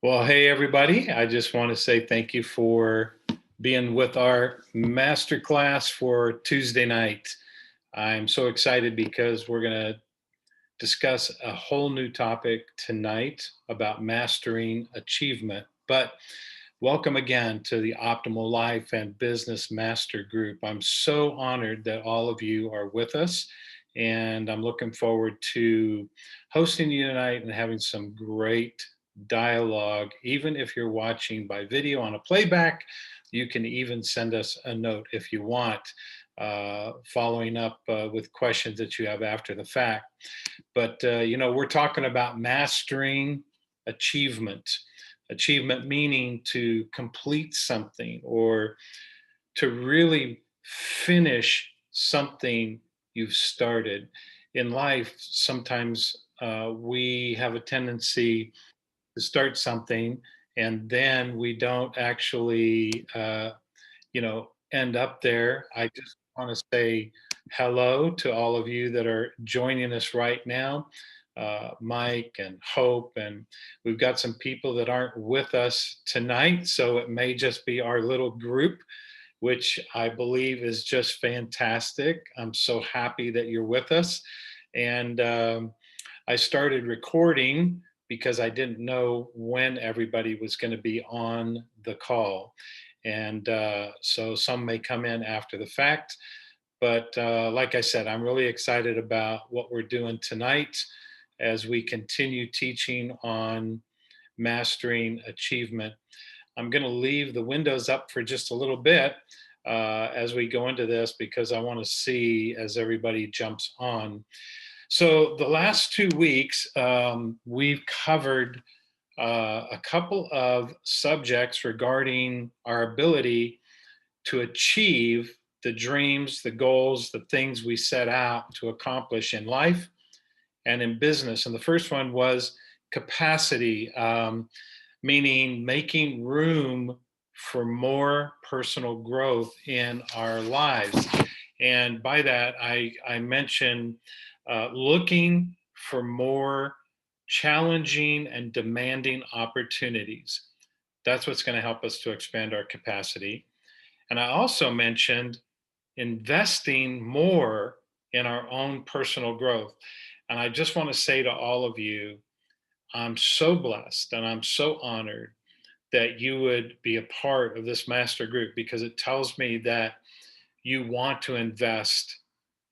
Well, hey, everybody. I just want to say thank you for being with our masterclass for Tuesday night. I'm so excited because we're going to discuss a whole new topic tonight about mastering achievement. But welcome again to the Optimal Life and Business Master Group. I'm so honored that all of you are with us, and I'm looking forward to hosting you tonight and having some great dialogue. Even if you're watching by video on a playback, you can even send us a note if you want, following up with questions that you have after the fact. But, we're talking about mastering achievement. Achievement meaning to complete something or to really finish something you've started. In life, sometimes we have a tendency to start something and then we don't actually, end up there. I just want to say hello to all of you that are joining us right now, Mike and Hope, and we've got some people that aren't with us tonight, so it may just be our little group, which I believe is just fantastic. I'm so happy that you're with us. And I started recording because I didn't know when everybody was going to be on the call. And so some may come in after the fact. But like I said, I'm really excited about what we're doing tonight as we continue teaching on mastering achievement. I'm going to leave the windows up for just a little bit as we go into this because I want to see as everybody jumps on. So the last 2 weeks, we've covered a couple of subjects regarding our ability to achieve the dreams, the goals, the things we set out to accomplish in life and in business. And the first one was capacity, meaning making room for more personal growth in our lives. And by that, I mentioned looking for more challenging and demanding opportunities. That's what's going to help us to expand our capacity. And I also mentioned investing more in our own personal growth. And I just want to say to all of you, I'm so blessed and I'm so honored that you would be a part of this master group because it tells me that you want to invest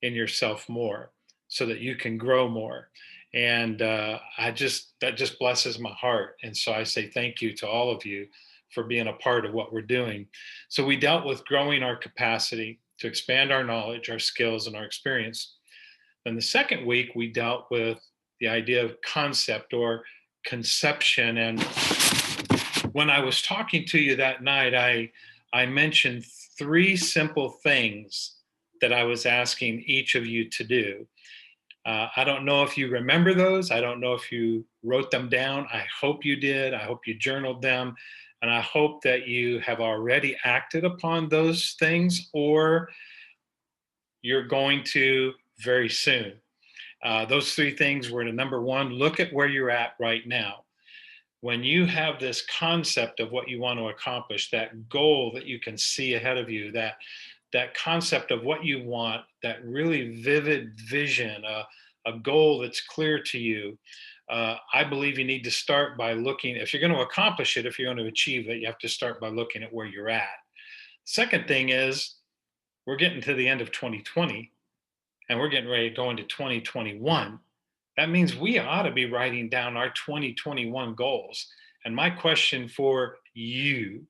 in yourself more so that you can grow more. And that just blesses my heart. And so I say thank you to all of you for being a part of what we're doing. So we dealt with growing our capacity to expand our knowledge, our skills, and our experience. Then the second week, we dealt with the idea of concept or conception. And when I was talking to you that night, I mentioned three simple things that I was asking each of you to do. I don't know if you remember those. I don't know if you wrote them down. I hope you did. I hope you journaled them. And I hope that you have already acted upon those things or you're going to very soon. Those three things were to number one, look at where you're at right now. When you have this concept of what you want to accomplish, that goal that you can see ahead of you, that concept of what you want, that really vivid vision, a goal that's clear to you, I believe you need to start by looking, if you're going to accomplish it, if you're going to achieve it, you have to start by looking at where you're at. Second thing is, we're getting to the end of 2020 and we're getting ready to go into 2021. That means we ought to be writing down our 2021 goals. And my question for you,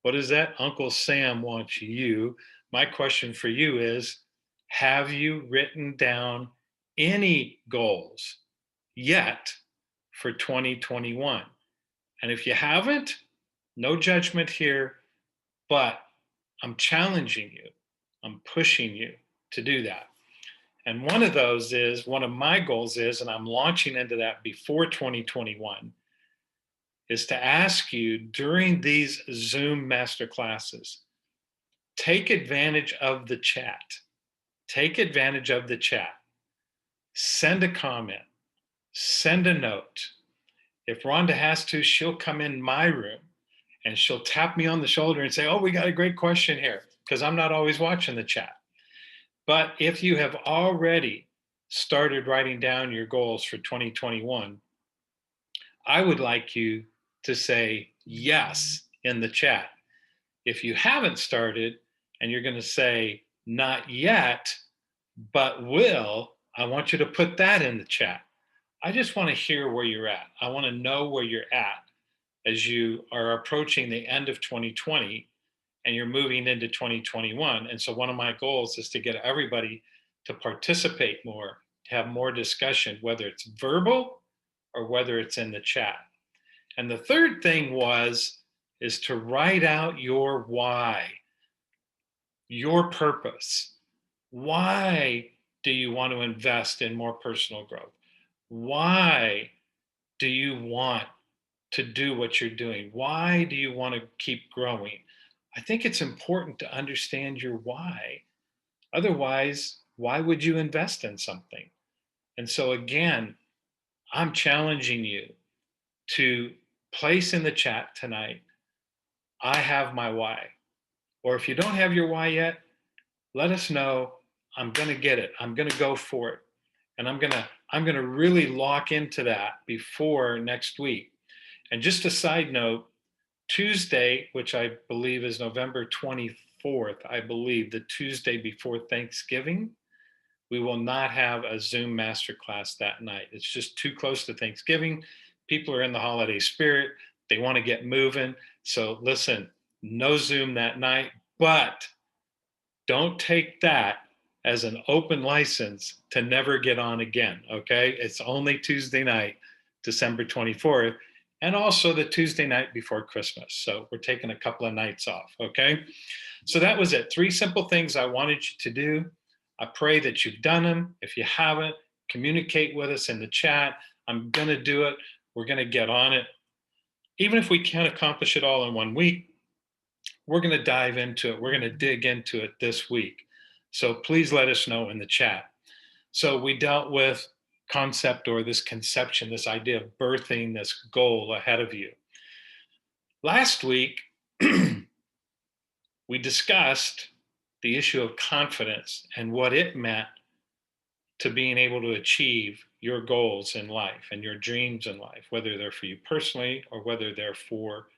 what is that? Uncle Sam wants you. My question for you is, have you written down any goals yet for 2021? And if you haven't, no judgment here, but I'm challenging you. I'm pushing you to do that. And one of those is, one of my goals is, and I'm launching into that before 2021, is to ask you during these Zoom masterclasses, take advantage of the chat. Take advantage of the chat. Send a comment, send a note, If Rhonda has to, she'll come in my room and she'll tap me on the shoulder and say, oh, we got a great question here, because I'm not always watching the chat. But if you have already started writing down your goals for 2021, I would like you to say yes in the chat. If you haven't started and you're going to say not yet, but will, I want you to put that in the chat. I just want to hear where you're at. I want to know where you're at as you are approaching the end of 2020 and you're moving into 2021. And so one of my goals is to get everybody to participate more, to have more discussion, whether it's verbal or whether it's in the chat. And the third thing is to write out your why, your purpose. Why do you want to invest in more personal growth? Why do you want to do what you're doing? Why do you want to keep growing? I think it's important to understand your why. Otherwise, why would you invest in something? And so, again, I'm challenging you to place in the chat tonight, I have my why. Or if you don't have your why yet, let us know. I'm going to get it. I'm going to go for it. And I'm going to really lock into that before next week. And just a side note, Tuesday, which I believe is November 24th, I believe the Tuesday before Thanksgiving, we will not have a Zoom masterclass that night. It's just too close to Thanksgiving. People are in the holiday spirit. They want to get moving. So listen, no Zoom that night, but don't take that as an open license to never get on again, okay? It's only Tuesday night, December 24th, and also the Tuesday night before Christmas. So we're taking a couple of nights off, okay? So that was it. 3 simple things I wanted you to do. I pray that you've done them. If you haven't, communicate with us in the chat. I'm going to do it. We're going to get on it. Even if we can't accomplish it all in 1 week, we're going to dive into it. We're going to dig into it this week. So please let us know in the chat. So we dealt with concept, or this conception, this idea of birthing this goal ahead of you. Last week, we discussed the issue of confidence and what it meant to being able to achieve your goals in life and your dreams in life, whether they're for you personally or whether they're for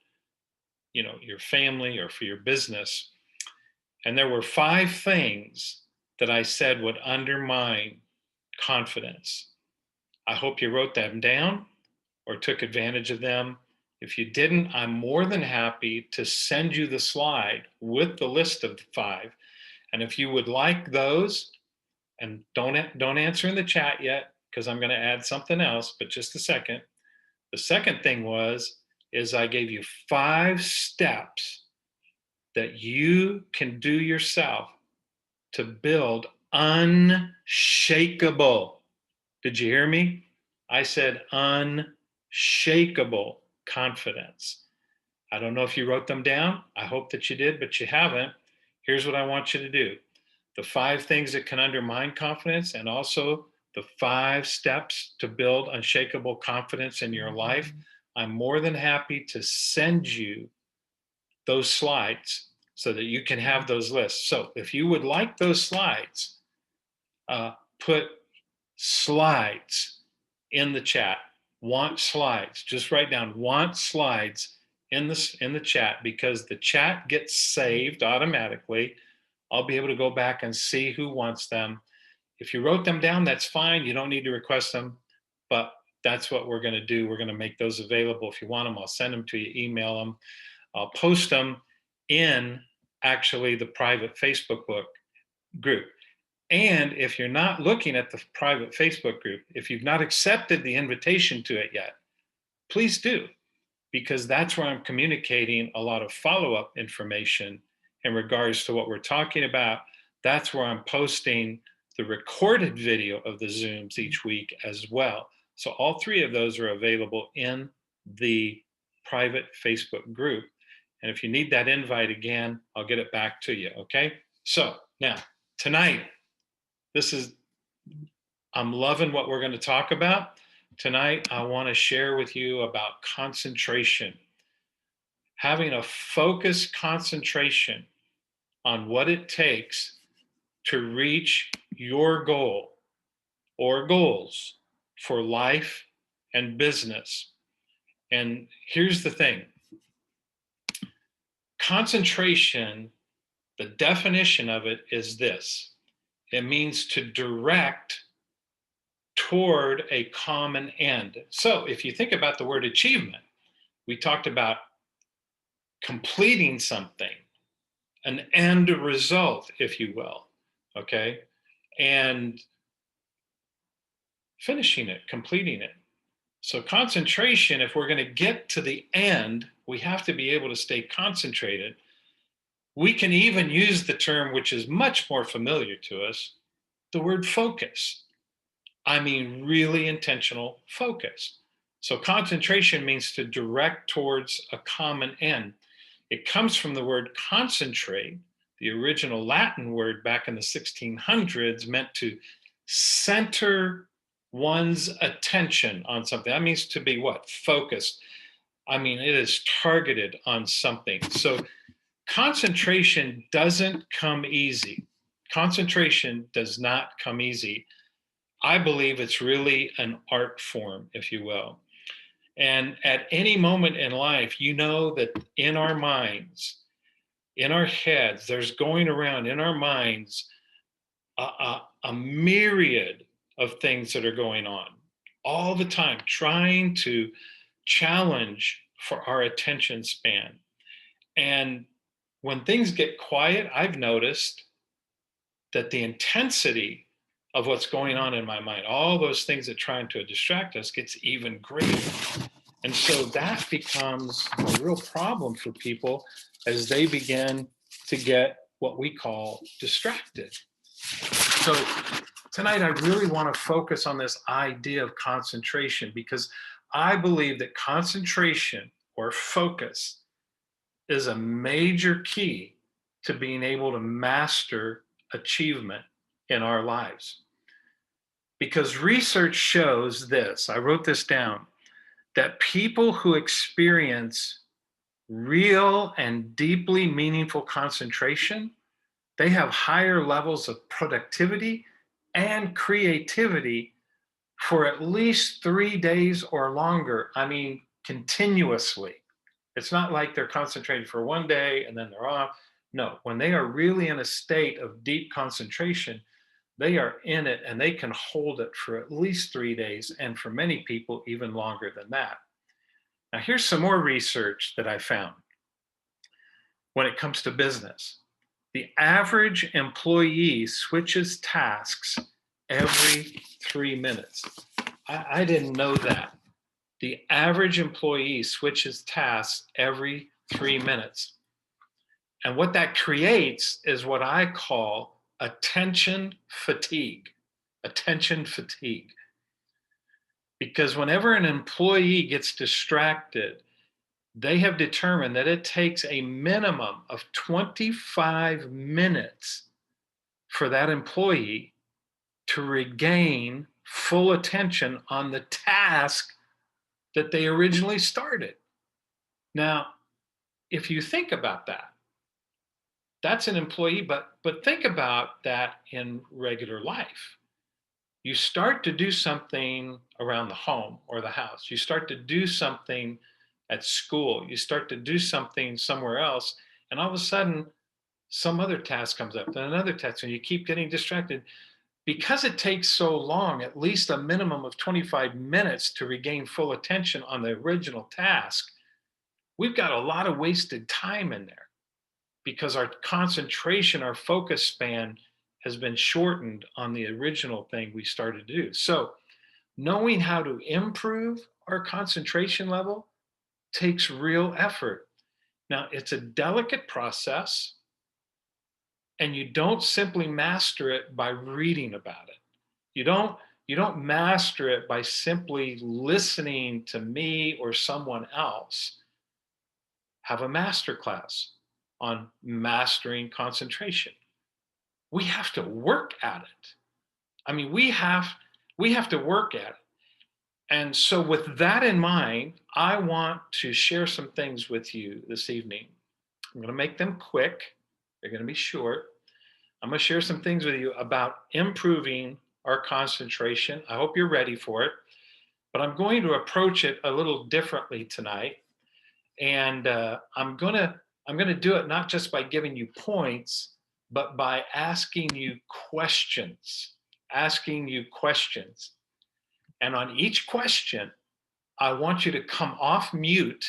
your family or for your business. And there were 5 things that I said would undermine confidence. I hope you wrote them down or took advantage of them. If you didn't, I'm more than happy to send you the slide with the list of the 5. And if you would like those, and don't answer in the chat yet, because I'm going to add something else, but just a second. The second thing is I gave you 5 steps that you can do yourself to build unshakable. Did you hear me? I said unshakable confidence. I don't know if you wrote them down. I hope that you did, but you haven't. Here's what I want you to do. The 5 things that can undermine confidence, and also the 5 steps to build unshakable confidence in your life. I'm more than happy to send you those slides so that you can have those lists. So if you would like those slides, put slides in the chat. Want slides. Just write down want slides in the chat, because the chat gets saved automatically. I'll be able to go back and see who wants them. If you wrote them down, that's fine. You don't need to request them, but that's what we're going to do. We're going to make those available. If you want them, I'll send them to you, email them. I'll post them in actually the private Facebook group. And if you're not looking at the private Facebook group, if you've not accepted the invitation to it yet, please do, because that's where I'm communicating a lot of follow-up information in regards to what we're talking about. That's where I'm posting the recorded video of the Zooms each week as well. So all 3 of those are available in the private Facebook group. And if you need that invite again, I'll get it back to you, okay? So now, tonight, I'm loving what we're going to talk about. Tonight, I want to share with you about concentration, having a focused concentration on what it takes to reach your goal or goals for life and business. And here's the thing: concentration, the definition of it is this: it means to direct toward a common end. So if you think about the word achievement, we talked about completing something, an end result, if you will, okay? And finishing it, completing it. So concentration, if we're going to get to the end, we have to be able to stay concentrated. We can even use the term, which is much more familiar to us, the word focus. I mean, really intentional focus. So concentration means to direct towards a common end. It comes from the word concentrate. The original Latin word back in the 1600s meant to center one's attention on something. That means to be what? Focused. I mean, it is targeted on something. So concentration doesn't come easy. Concentration does not come easy. I believe it's really an art form, if you will. And at any moment in life, you know that in our minds, in our heads, there's going around in our minds a myriad of things that are going on all the time, trying to challenge for our attention span. And when things get quiet, I've noticed that the intensity of what's going on in my mind, all those things that trying to distract us, gets even greater. And so that becomes a real problem for people as they begin to get what we call distracted. So tonight, I really want to focus on this idea of concentration, because I believe that concentration or focus is a major key to being able to master achievement in our lives. Because research shows this, I wrote this down, that people who experience real and deeply meaningful concentration, they have higher levels of productivity and creativity for at least 3 days or longer. I mean, continuously. It's not like they're concentrating for one day and then they're off. No, when they are really in a state of deep concentration, they are in it and they can hold it for at least 3 days, and for many people, even longer than that. Now, here's some more research that I found when it comes to business. The average employee switches tasks every 3 minutes. I didn't know that. The average employee switches tasks every 3 minutes. And what that creates is what I call attention fatigue. Attention fatigue. Because whenever an employee gets distracted, they have determined that it takes a minimum of 25 minutes for that employee to regain full attention on the task that they originally started. Now, if you think about that, that's an employee, but think about that in regular life. You start to do something around the home or the house. You start to do something at school. You start to do something somewhere else, and all of a sudden, some other task comes up, then another task, and you keep getting distracted. Because it takes so long, at least a minimum of 25 minutes to regain full attention on the original task, we've got a lot of wasted time in there because our concentration, our focus span has been shortened on the original thing we started to do. So knowing how to improve our concentration level takes real effort. Now, it's a delicate process, and you don't simply master it by reading about it. You don't master it by simply listening to me or someone else. Have a master class on mastering concentration. We have to work at it. I mean, we have to work at it. And so with that in mind, I want to share some things with you this evening. I'm going to make them quick. They're going to be short. I'm going to share some things with you about improving our concentration. I hope you're ready for it, but I'm going to approach it a little differently tonight. And I'm going to do it not just by giving you points, but by asking you questions, asking you questions. And on each question, I want you to come off mute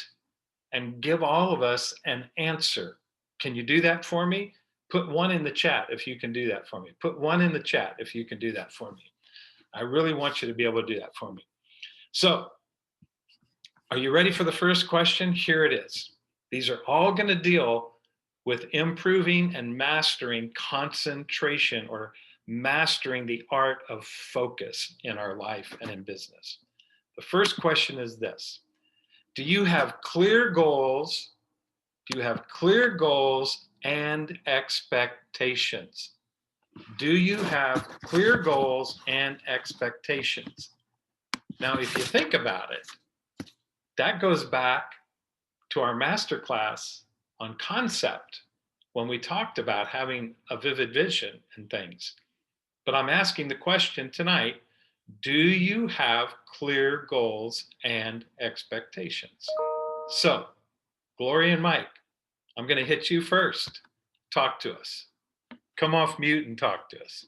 and give all of us an answer. Can you do that for me? Put one in the chat if you can do that for me. Put one in the chat if you can do that for me. I really want you to be able to do that for me. So, are you ready for the first question? Here it is. These are all going to deal with improving and mastering concentration, or mastering the art of focus in our life and in business. The first question is this: do you have clear goals? Do you have clear goals and expectations? Do you have clear goals and expectations? Now, if you think about it, that goes back to our masterclass on concept when we talked about having a vivid vision and things. But I'm asking the question tonight: do you have clear goals and expectations? So, Gloria and Mike, I'm going to hit you first. Talk to us. Come off mute and talk to us.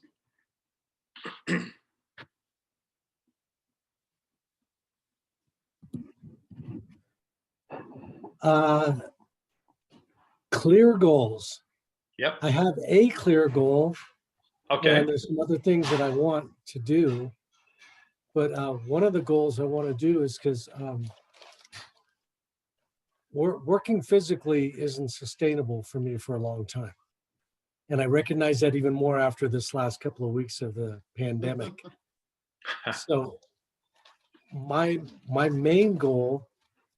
Clear goals. Yep. I have a clear goal. Okay. And there's some other things that I want to do. But one of the goals I want to do is because working physically isn't sustainable for me for a long time. And I recognize that even more after this last couple of weeks of the pandemic. So my main goal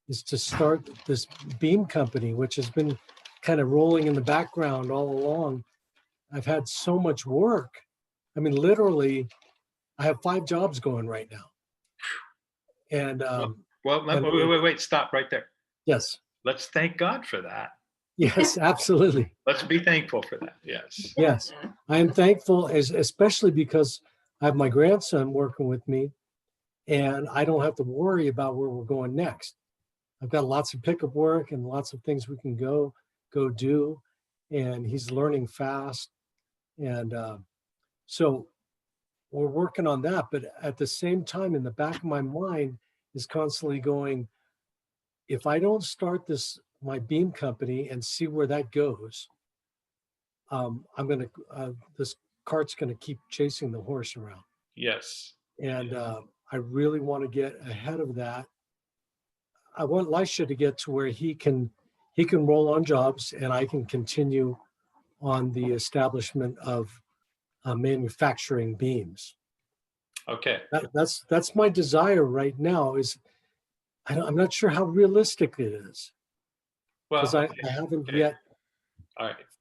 is to start this beam company, which has been kind of rolling in the background all along. I've had so much work. I mean, literally, I have 5 jobs going right now. And wait, stop right there. Yes. Let's thank God for that. Yes, absolutely. Let's be thankful for that. Yes. Yes. I am thankful, especially because I have my grandson working with me and I don't have to worry about where we're going next. I've got lots of pickup work and lots of things we can go do. And he's learning fast. And so we're working on that. But at the same time, in the back of my mind is constantly going, if I don't start my beam company and see where that goes, this cart's gonna keep chasing the horse around. Yes. And I really want to get ahead of that. I want Lisha to get to where he can roll on jobs and I can continue on the establishment of manufacturing beams. Okay. That's my desire right now. I'm not sure how realistic it is, because I haven't yet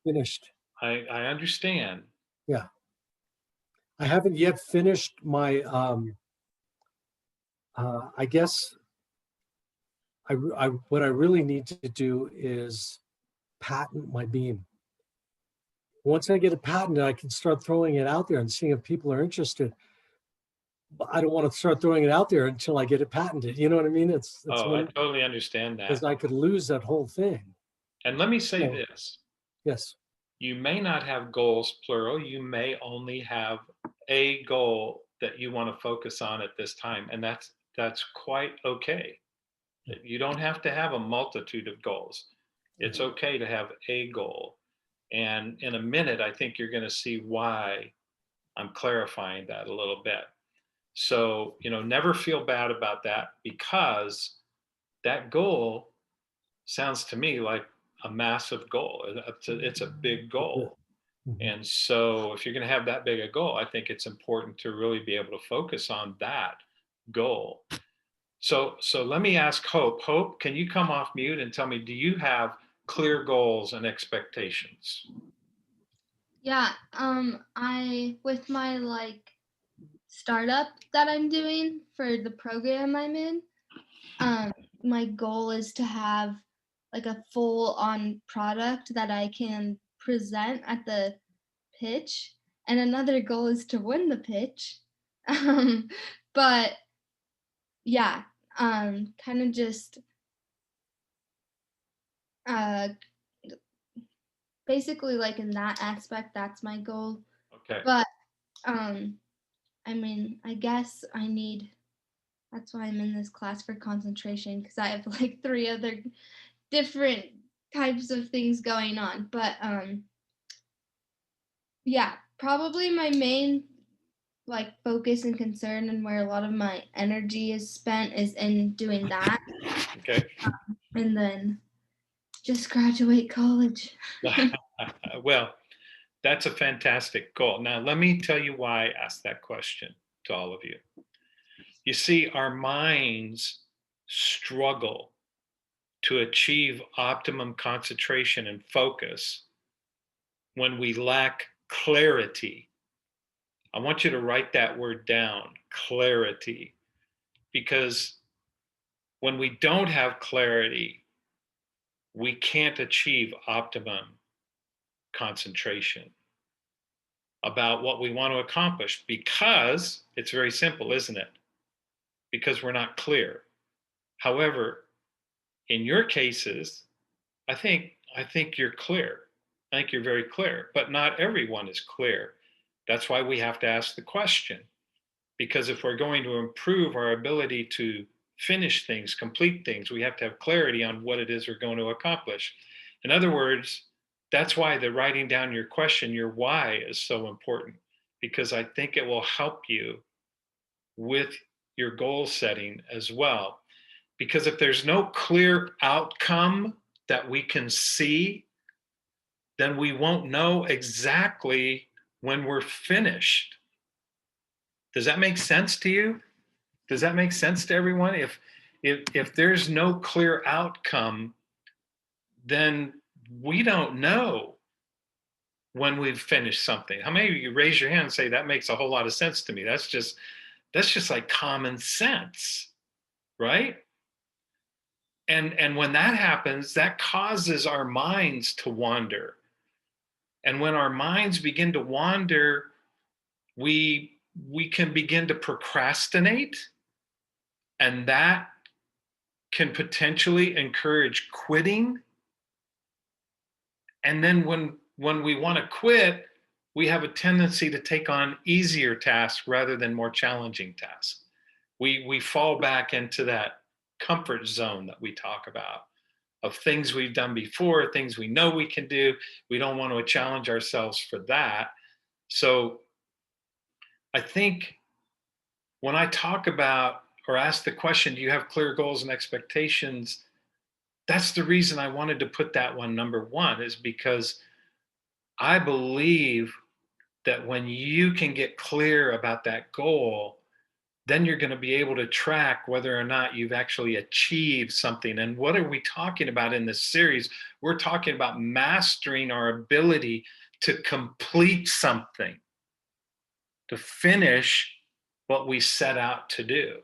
finished. I understand. Yeah. I haven't yet finished my, I guess what I really need to do is patent my beam. Once I get it patented, I can start throwing it out there and seeing if people are interested. But I don't want to start throwing it out there until I get it patented. You know what I mean? I totally understand that. Because I could lose that whole thing. And let me say this. Yes. You may not have goals, plural. You may only have a goal that you want to focus on at this time. And that's quite okay. You don't have to have a multitude of goals. It's okay to have a goal. And in a minute, I think you're going to see why I'm clarifying that a little bit. So, never feel bad about that, because that goal sounds to me like a massive goal. It's a big goal. And so if you're going to have that big a goal, I think it's important to really be able to focus on that goal. So let me ask Hope. Hope, can you come off mute and tell me, do you have clear goals and expectations? Yeah, with my startup that I'm doing for the program I'm in. My goal is to have like a full-on product that I can present at the pitch, and another goal is to win the pitch. But yeah, kind of just uh, basically like in that aspect, that's my goal. Okay. But I mean, I guess that's why I'm in this class for concentration, because I have like 3 other different types of things going on. But yeah, probably my main like focus and concern and where a lot of my energy is spent is in doing that. Okay. And then just graduate college. Well, that's a fantastic goal. Now, let me tell you why I asked that question to all of you. You see, our minds struggle to achieve optimum concentration and focus when we lack clarity. I want you to write that word down, clarity, because when we don't have clarity, we can't achieve optimum concentration about what we want to accomplish, because it's very simple, isn't it? Because we're not clear. However, in your cases, I think you're clear. I think you're very clear, but not everyone is clear. That's why we have to ask the question. Because if we're going to improve our ability to finish things, complete things, we have to have clarity on what it is we're going to accomplish. In other words, that's why the writing down your question, your why, is so important, because I think it will help you with your goal setting as well. Because if there's no clear outcome that we can see, then we won't know exactly when we're finished. Does that make sense to you? Does that make sense to everyone? If there's no clear outcome, then we don't know when we've finished something. How many of you raise your hand and say that makes a whole lot of sense to me? That's just like common sense, right? And when that happens, that causes our minds to wander. And when our minds begin to wander, we can begin to procrastinate, and that can potentially encourage quitting. And then when we want to quit, we have a tendency to take on easier tasks rather than more challenging tasks. We fall back into that comfort zone that we talk about, of things we've done before, things we know we can do. We don't want to challenge ourselves for that. So I think when I talk about or ask the question, do you have clear goals and expectations? That's the reason I wanted to put that one number one, is because I believe that when you can get clear about that goal, then you're going to be able to track whether or not you've actually achieved something. And what are we talking about in this series? We're talking about mastering our ability to complete something, to finish what we set out to do,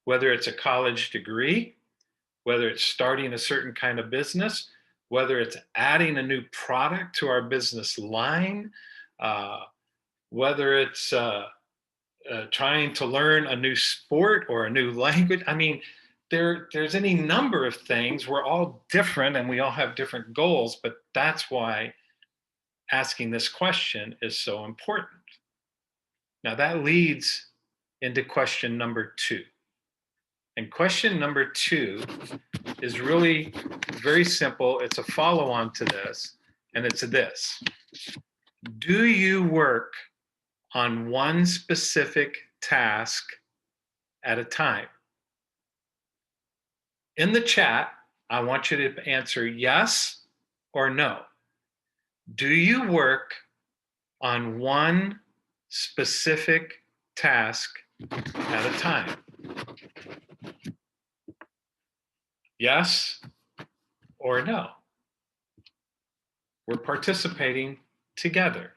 whether it's a college degree, whether it's starting a certain kind of business, whether it's adding a new product to our business line, whether it's trying to learn a new sport or a new language. I mean, there's any number of things. We're all different and we all have different goals, but that's why asking this question is so important. Now that leads into question number 2. And question number 2 is really very simple. It's a follow-on to this, and it's this. Do you work on one specific task at a time? In the chat, I want you to answer yes or no. Do you work on one specific task at a time? Yes or no? We're participating together.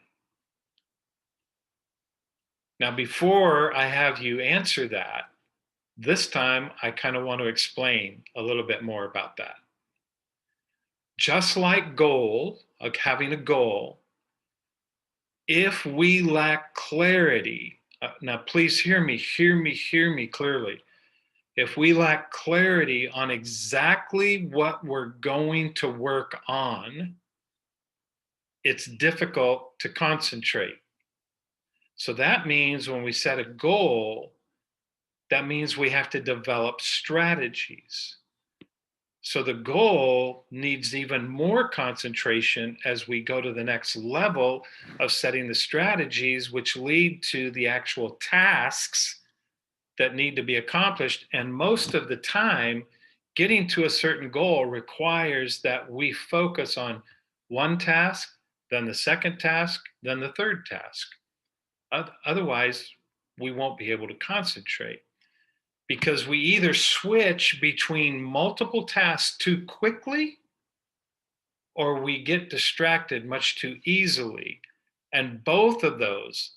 Now, before I have you answer that, this time I kind of want to explain a little bit more about that. Just like having a goal, if we lack clarity, now please hear me clearly. If we lack clarity on exactly what we're going to work on, it's difficult to concentrate. So that means when we set a goal, that means we have to develop strategies. So the goal needs even more concentration as we go to the next level of setting the strategies, which lead to the actual tasks that need to be accomplished. And most of the time, getting to a certain goal requires that we focus on one task, then the second task, then the third task. Otherwise, we won't be able to concentrate, because we either switch between multiple tasks too quickly or we get distracted much too easily. And both of those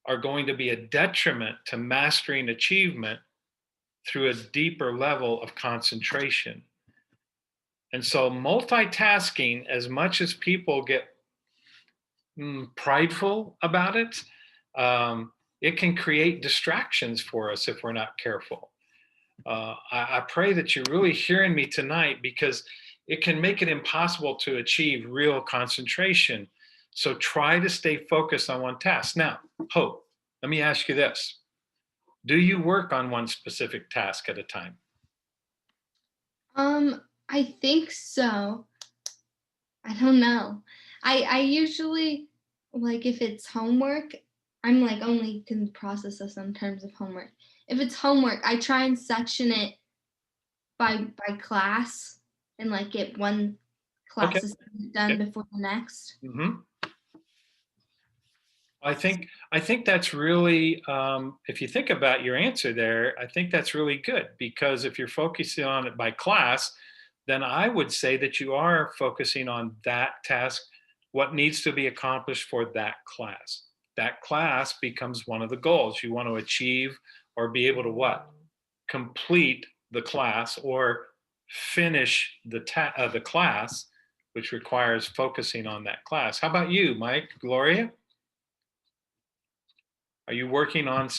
are going to be a detriment to mastering achievement through a deeper level of concentration. And so multitasking, as much as people get prideful about it, it can create distractions for us if we're not careful. I pray that you're really hearing me tonight, because it can make it impossible to achieve real concentration. So try to stay focused on one task. Now, Hope, let me ask you this. Do you work on one specific task at a time? I think so. I don't know. I usually, like, if it's homework, I'm like only can process this in terms of homework. If it's homework, I try and section it by class and like get one Okay. class done Okay. before the next. Mm-hmm. I think that's really, if you think about your answer there, I think that's really good, because if you're focusing on it by class, then I would say that you are focusing on that task, what needs to be accomplished for that class. That class becomes one of the goals you want to achieve, or be able to what? Complete the class, or finish the class, which requires focusing on that class. How about you, Mike, Gloria? Are you working on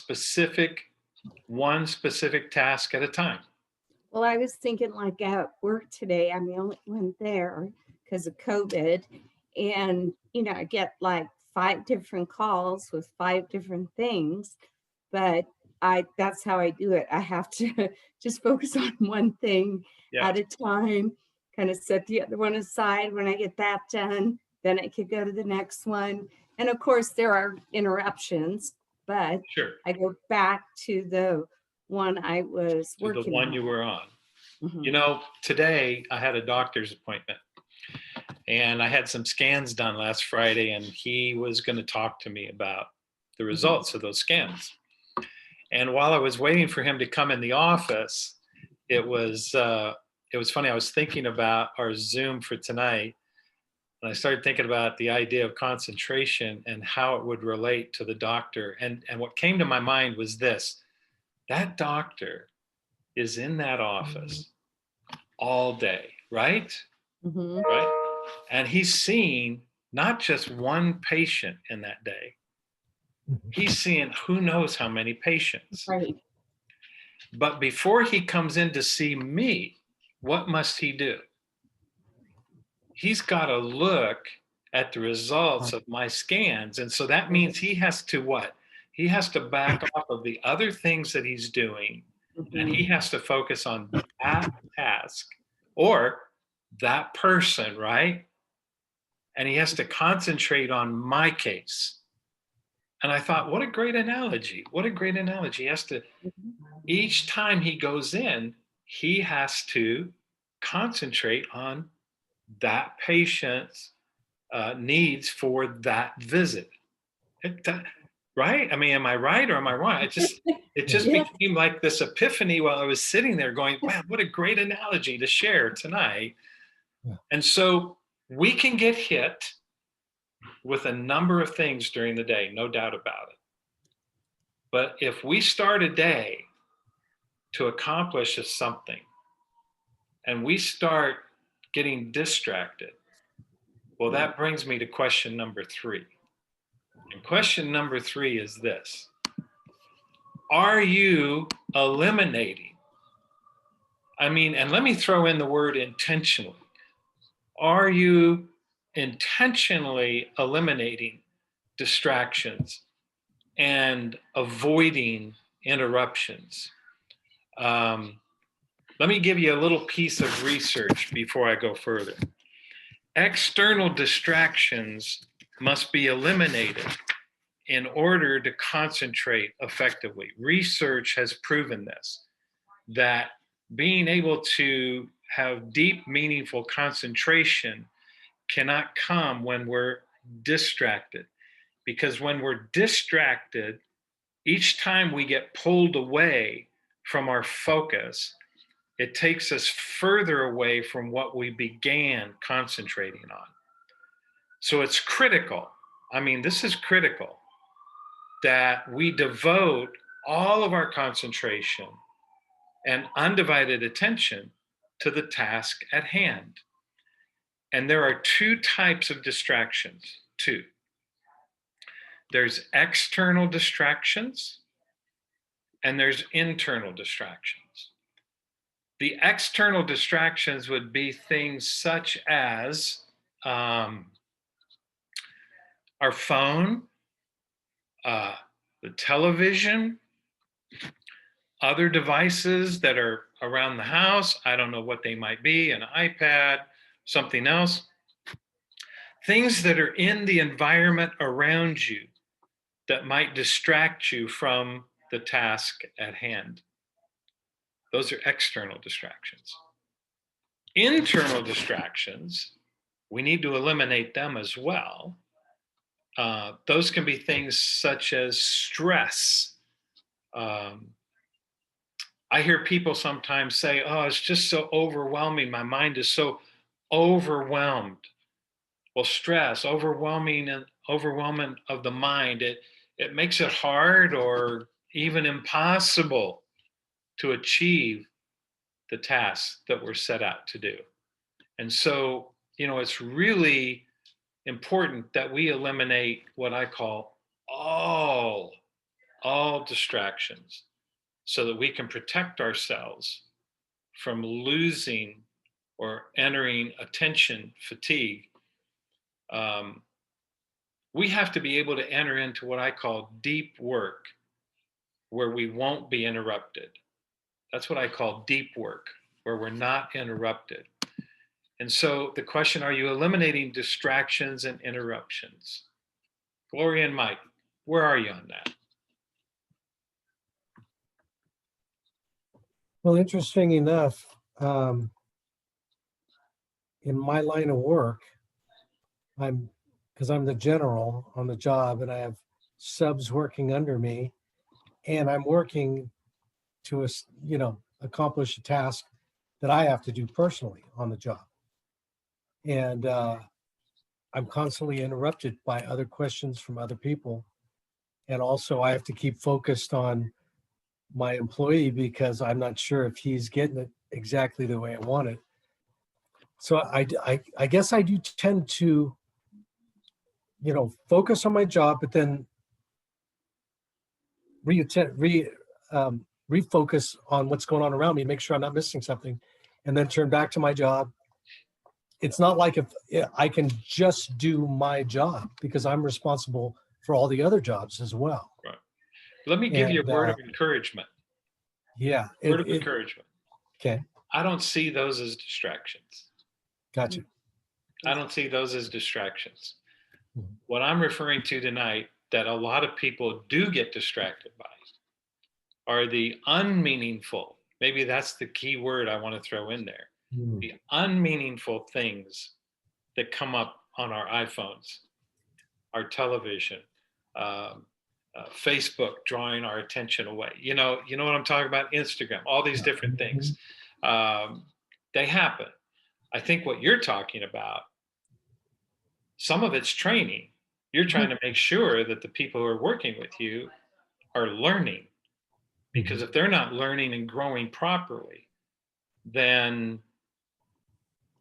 one specific task at a time? Well, I was thinking like at work today, I'm the only one there because of COVID. And, I get like 5 different calls with 5 different things, but that's how I do it. I have to just focus on one thing Yeah. at a time, kind of set the other one aside. When I get that done, then I could go to the next one. And of course, there are interruptions, but Sure. I go back to the one I was To the working one on. you were on. Mhm. Today I had a doctor's appointment, and I had some scans done last Friday, and he was going to talk to me about the results of those scans. And while I was waiting for him to come in the office, it was funny. I was thinking about our Zoom for tonight, and I started thinking about the idea of concentration and how it would relate to the doctor. And what came to my mind was this: that doctor is in that office all day, right? Mhm. Right? And he's seeing not just one patient in that day. He's seeing who knows how many patients. Right. But before he comes in to see me, what must he do? He's got to look at the results of my scans. And so that means he has to what? He has to back off of the other things that he's doing, and he has to focus on that task or that person, right? And he has to concentrate on my case. And I thought, what a great analogy. What a great analogy. He has to, each time he goes in, he has to concentrate on that patient's needs for that visit. Right? I mean, am I right or am I wrong? It just Yeah. became like this epiphany while I was sitting there going, wow, what a great analogy to share tonight. Yeah. And so we can get hit with a number of things during the day, no doubt about it. But if we start a day to accomplish something and we start getting distracted, well, that brings me to question number 3. And question number 3 is this: are you eliminating? And let me throw in the word intentionally. Are you intentionally eliminating distractions and avoiding interruptions? Let me give you a little piece of research before I go further. External distractions must be eliminated in order to concentrate effectively. Research has proven this, that being able to have deep, meaningful concentration cannot come when we're distracted. Because when we're distracted, each time we get pulled away from our focus, it takes us further away from what we began concentrating on. So it's critical. This is critical that we devote all of our concentration and undivided attention to the task at hand. And there are 2 types of distractions. 2. There's external distractions and there's internal distractions. The external distractions would be things such as our phone, the television, other devices that are around the house. I don't know what they might be, an iPad, something else. Things that are in the environment around you that might distract you from the task at hand. Those are external distractions. Internal distractions, we need to eliminate them as well. Those can be things such as stress. I hear people sometimes say, oh, it's just so overwhelming. My mind is so overwhelmed. Well, stress, overwhelming of the mind, it makes it hard or even impossible to achieve the tasks that we're set out to do. And so, it's really important that we eliminate what I call all distractions so that we can protect ourselves from losing or entering attention fatigue. We have to be able to enter into what I call deep work, where we won't be interrupted. That's what I call deep work, where we're not interrupted. And so the question, are you eliminating distractions and interruptions? Gloria and Mike, where are you on that? Well, interesting enough, in my line of work, because I'm the general on the job and I have subs working under me, and I'm working to accomplish a task that I have to do personally on the job. And I'm constantly interrupted by other questions from other people. And also I have to keep focused on my employee because I'm not sure if he's getting it exactly the way I want it. So I guess I do tend to, focus on my job, but then refocus on what's going on around me, make sure I'm not missing something, and then turn back to my job. It's not like if I can just do my job because I'm responsible for all the other jobs as well. Right. Let me give you a word of encouragement. Yeah. Word of encouragement. Okay. I don't see those as distractions. Gotcha. I don't see those as distractions. Mhm. What I'm referring to tonight that a lot of people do get distracted by are the unmeaningful, maybe that's the key word I want to throw in there, the unmeaningful things that come up on our iPhones, our television, Facebook drawing our attention away. You know what I'm talking about? Instagram, all these different things. They happen. I think what you're talking about, some of it's training. You're trying to make sure that the people who are working with you are learning. Because if they're not learning and growing properly, then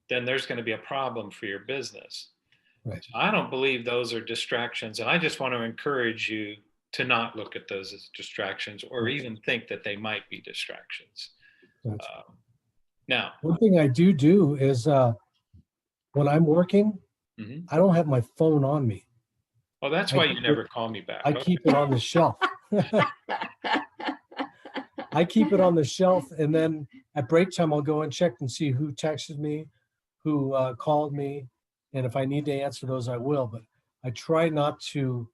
there's going to be a problem for your business. Right. So I don't believe those are distractions. And I just want to encourage you to not look at those as distractions or even think that they might be distractions. Gotcha. Now, One thing I do is when I'm working, mhm. I don't have my phone on me. Well, that's why you never call me back. I keep it on the shelf. I keep it on the shelf, and then at break time, I'll go and check and see who texted me, who called me, and if I need to answer those, I will. But I try not to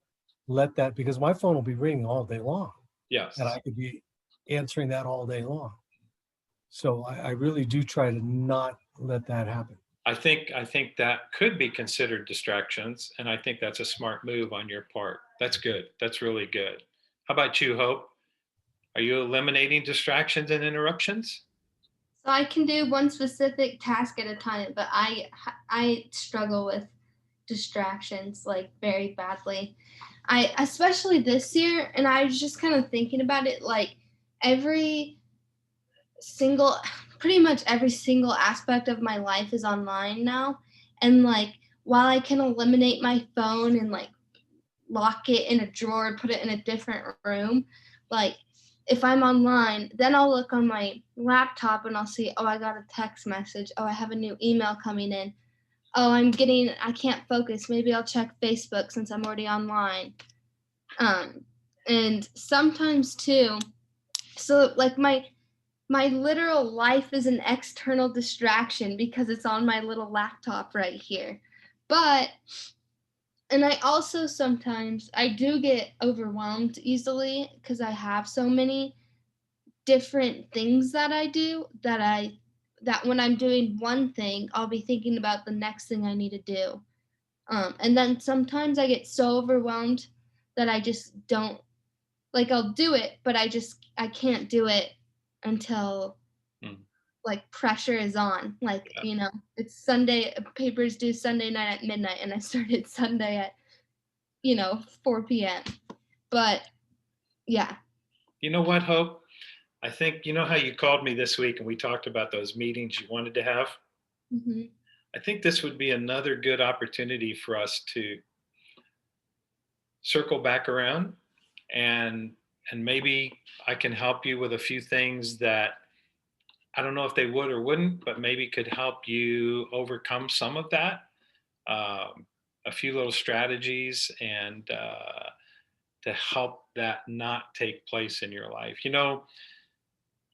let that, because my phone will be ringing all day long, Yes. and I could be answering that all day long. So I really do try to not let that happen. I think that could be considered distractions, and I think that's a smart move on your part. That's good. That's really good. How about you, Hope? Are you eliminating distractions and interruptions? So I can do one specific task at a time, but I struggle with distractions like very badly. I especially this year, and I was just kind of thinking about it, like every single pretty much every single aspect of my life is online now, and like while I can eliminate my phone and like lock it in a drawer, put it in a different room, like if I'm online, then I'll look on my laptop and I'll see, oh, I got a text message, oh, I have a new email coming in, oh, I can't focus, maybe I'll check Facebook since I'm already online. And sometimes too, so like my literal life is an external distraction because it's on my little laptop right here. And I also sometimes I do get overwhelmed easily because I have so many different things that I do that when I'm doing one thing, I'll be thinking about the next thing I need to do. And then sometimes I get so overwhelmed that I just don't, like I'll do it, but I can't do it until like pressure is on. Like, it's Sunday, papers due Sunday night at midnight, and I started Sunday at 4 p.m. But yeah. You know what, Hope? I think, you know how you called me this week and we talked about those meetings you wanted to have? Mm-hmm. I think this would be another good opportunity for us to circle back around and maybe I can help you with a few things that I don't know if they would or wouldn't, but maybe could help you overcome some of that. A few little strategies and to help that not take place in your life.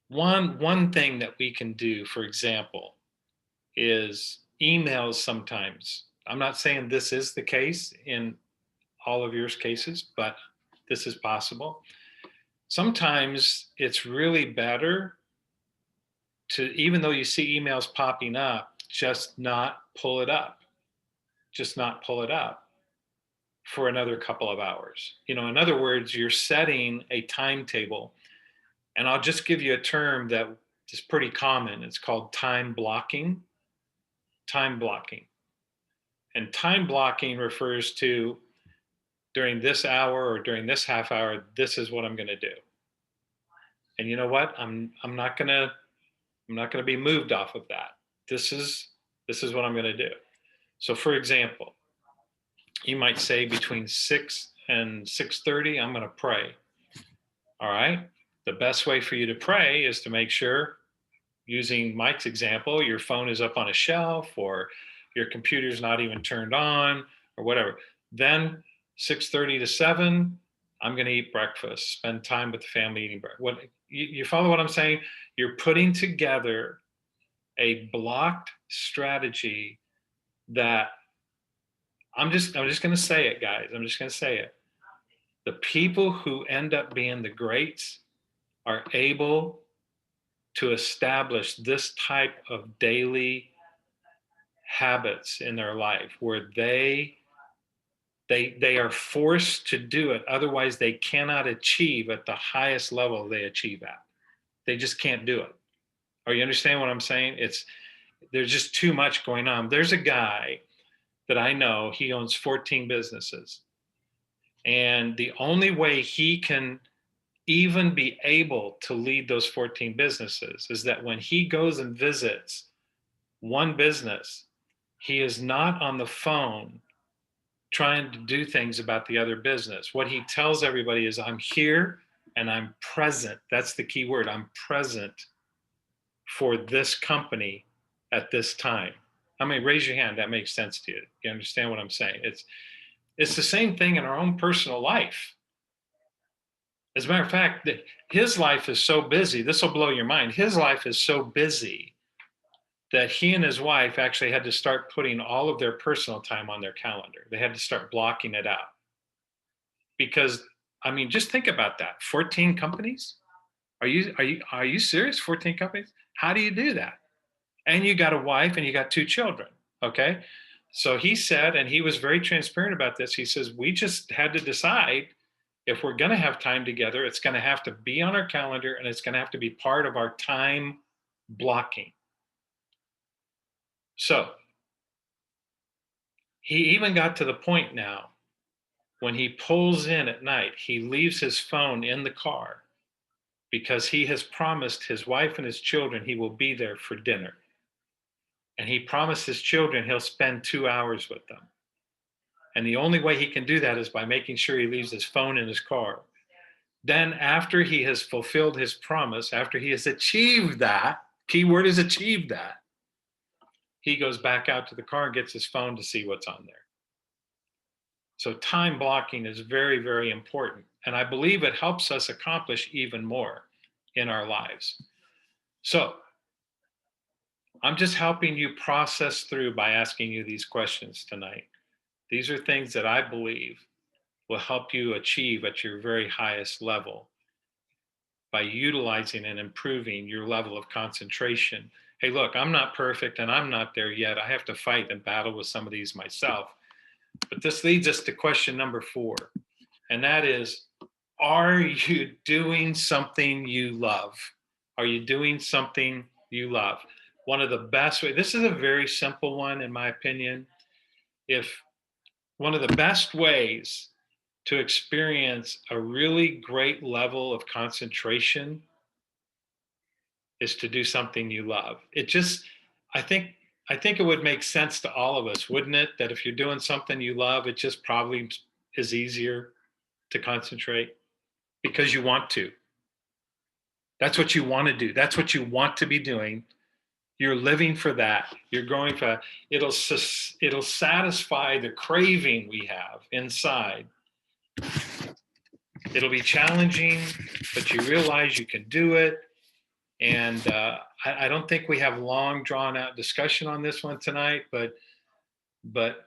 One thing that we can do, for example, is emails sometimes. I'm not saying this is the case in all of your cases, but this is possible. Sometimes it's really better to, even though you see emails popping up, just not pull it up. Just not pull it up for another couple of hours. In other words, you're setting a timetable. And I'll just give you a term that is pretty common. It's called time blocking. Time blocking. And time blocking refers to during this hour or during this half hour, this is what I'm going to do. And you know what? I'm not going to be moved off of that. This is what I'm going to do. So for example, you might say between 6 and 6:30, I'm going to pray. All right. The best way for you to pray is to make sure, using Mike's example, your phone is up on a shelf or your computer's not even turned on or whatever. Then 6:30 to 7, I'm going to eat breakfast, spend time with the family eating breakfast. What you follow what I'm saying? You're putting together a blocked strategy that I'm just going to say it, guys. I'm just going to say it. The people who end up being the greats are able to establish this type of daily habits in their life where they are forced to do it. Otherwise, they cannot achieve at the highest level they achieve at. They just can't do it. Or you understand what I'm saying? There's just too much going on. There's a guy that I know, he owns 14 businesses. And the only way he can even be able to lead those 14 businesses is that when he goes and visits one business, he is not on the phone trying to do things about the other business. What he tells everybody is, I'm here and I'm present. That's the key word. I'm present for this company at this time. I mean, raise your hand. That makes sense to you. You understand what I'm saying? It's the same thing in our own personal life. As a matter of fact, his life is so busy. This will blow your mind. His life is so busy that he and his wife actually had to start putting all of their personal time on their calendar. They had to start blocking it out. Because, I mean, just think about that. 14 companies? Are you serious? 14 companies? How do you do that? And you got a wife and you got 2 children, okay? So he said, and he was very transparent about this, he says, we just had to decide if we're gonna have time together, it's gonna have to be on our calendar and it's gonna have to be part of our time blocking. So he even got to the point now when he pulls in at night, he leaves his phone in the car because he has promised his wife and his children he will be there for dinner. And he promised his children he'll spend 2 hours with them. And the only way he can do that is by making sure he leaves his phone in his car. Then after he has fulfilled his promise, after he has achieved that, key word is achieved that, he goes back out to the car and gets his phone to see what's on there. So time blocking is very, very important. And I believe it helps us accomplish even more in our lives. So I'm just helping you process through by asking you these questions tonight. These are things that I believe will help you achieve at your very highest level by utilizing and improving your level of concentration. Hey, look, I'm not perfect and I'm not there yet. I have to fight and battle with some of these myself. But this leads us to question number 4, and that is, are you doing something you love? Are you doing something you love? One of the best ways, this is a very simple one in my opinion. If one of the best ways to experience a really great level of concentration is to do something you love. It just, I think it would make sense to all of us, wouldn't it? That if you're doing something you love, it just probably is easier to concentrate because you want to. That's what you want to do. That's what you want to be doing. You're living for that. You're going for, it'll satisfy the craving we have inside. It'll be challenging, but you realize you can do it. And I don't think we have long drawn out discussion on this one tonight, but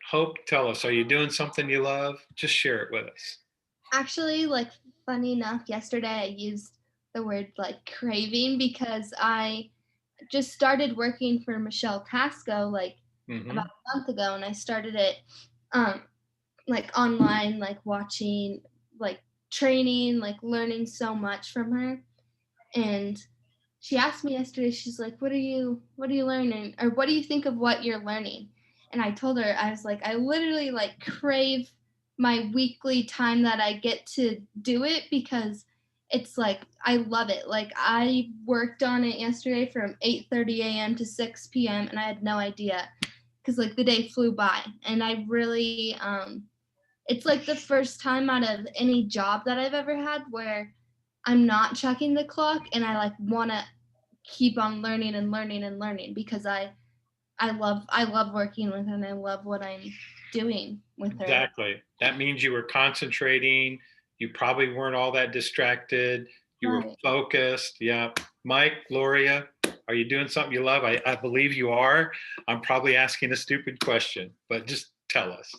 Hope, tell us, are you doing something you love? Just share it with us. Actually, like, funny enough, yesterday I used the word like craving because I just started working for Michelle Casco like about a month ago, and I started it like online, like watching, like training, like learning so much from her. And she asked me yesterday, she's like, what are you learning, or what do you think of what you're learning? And I told her, I was like, I literally like crave my weekly time that I get to do it because it's like I love it. Like I worked on it yesterday from 8:30 a.m. to 6 p.m. and I had no idea because like the day flew by. And I really it's like the first time out of any job that I've ever had where I'm not checking the clock and I like want to keep on learning and learning and learning because I love working with her and I love what I'm doing with her. Exactly. That means you were concentrating. You probably weren't all that distracted. You were focused. Yeah. Mike, Gloria, are you doing something you love? I believe you are. I'm probably asking a stupid question, but just tell us.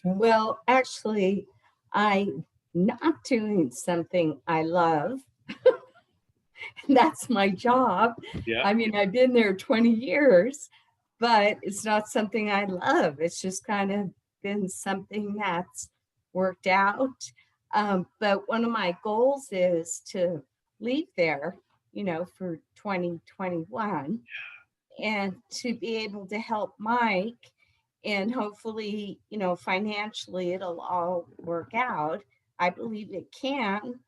Well, actually, I'm not doing something I love. That's my job. Yeah. I mean, I've been there 20 years, but it's not something I love. It's just kind of been something that's worked out. But one of my goals is to leave there, for 2021 and to be able to help Mike, and hopefully, financially it'll all work out. I believe it can.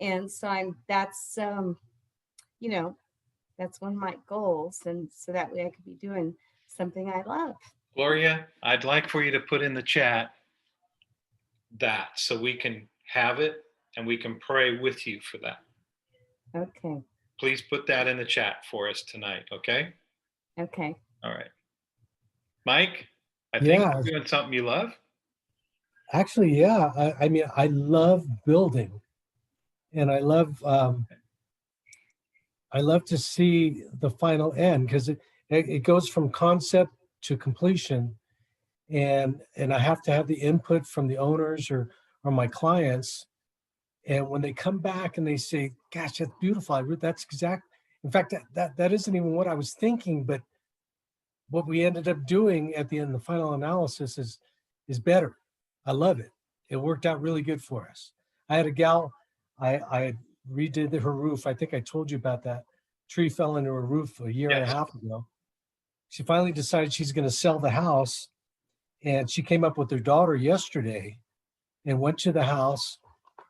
And so that's, you know, that's one of my goals. And so that way I could be doing something I love. Gloria, I'd like for you to put in the chat that so we can have it and we can pray with you for that. Okay. Please put that in the chat for us tonight, okay? Okay. All right. Mike, I think Yeah, you're doing something you love. actually, yeah. I mean, I love building, and I love to see the final end because it goes from concept to completion, and I have to have the input from the owners or my clients. And when they come back and they say, "Gosh, that's beautiful," that's exact. In fact, that isn't even what I was thinking, but what we ended up doing at the end, the final analysis is better. I love it. It worked out really good for us. I had a gal, I redid her roof. I think I told you about that. Tree fell into her roof a year and a Yes. half ago. She finally decided she's going to sell the house, and she came up with her daughter yesterday and went to the house.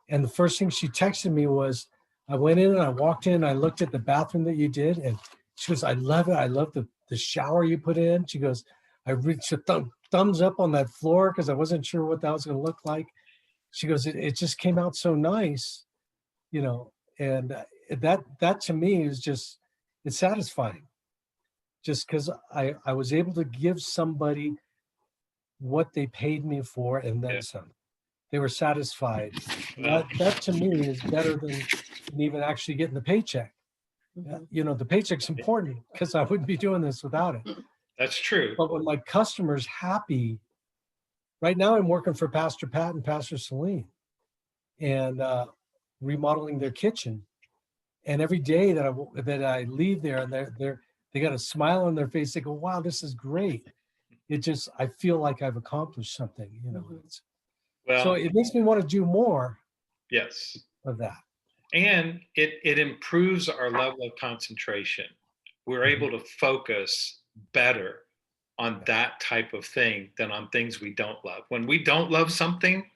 And the first thing she texted me was, I went in and I walked in, I looked at the bathroom that you did, and she goes, I love it. I love the shower you put in. She goes, I reached a thumbs up on that floor because I wasn't sure what that was going to look like. She goes, it just came out so nice, you know, and that to me is just, it's satisfying just because I was able to give somebody what they paid me for and then Yeah. some. They were satisfied. Well, That to me is better than even actually getting the paycheck. Mhm. You know, the paycheck's important because I wouldn't be doing this without it. that's true. But when my customer's happy, right now I'm working for Pastor Pat and Pastor Celine and remodeling their kitchen. And every day that I leave there and they got a smile on their face, they go, "Wow, this is great." It just, I feel like I've accomplished something, you know. Mhm. So Well, it makes me want to do more yes. of that. And it improves our level of concentration. We're able to focus better on that type of thing than on things we don't love. When we don't love something,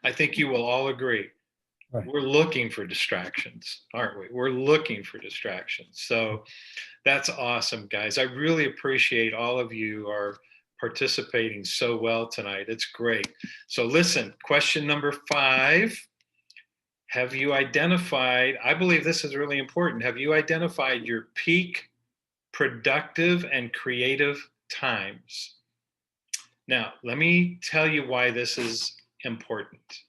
I think you will all agree, Right. we're looking for distractions, aren't we? We're looking for distractions. So that's awesome, guys. I really appreciate all of you are participating so well tonight. It's great. So listen, question number 5. Have you identified, I believe this is really important, have you identified your peak productive and creative times? Now, let me tell you why this is important.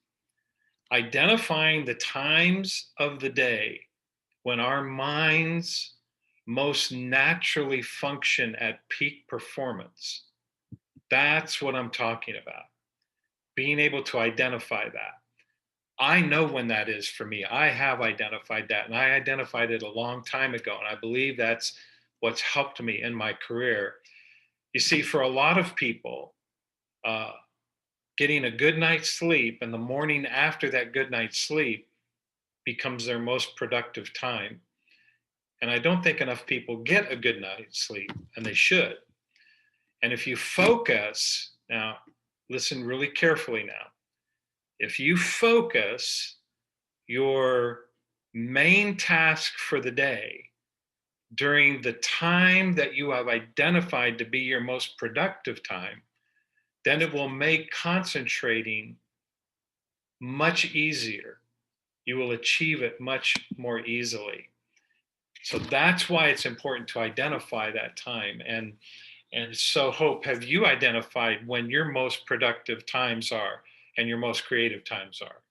Identifying the times of the day when our minds most naturally function at peak performance. That's what I'm talking about. Being able to identify that. I know when that is for me. I have identified that, and I identified it a long time ago. And I believe that's what's helped me in my career. You see, for a lot of people, uh, getting a good night's sleep and the morning after that good night's sleep becomes their most productive time. And I don't think enough people get a good night's sleep, and they should. And if you focus, now listen really carefully now. If you focus your main task for the day during the time that you have identified to be your most productive time, then it will make concentrating much easier. You will achieve it much more easily. So that's why it's important to identify that time. And so, Hope, have you identified when your most productive times are and your most creative times are?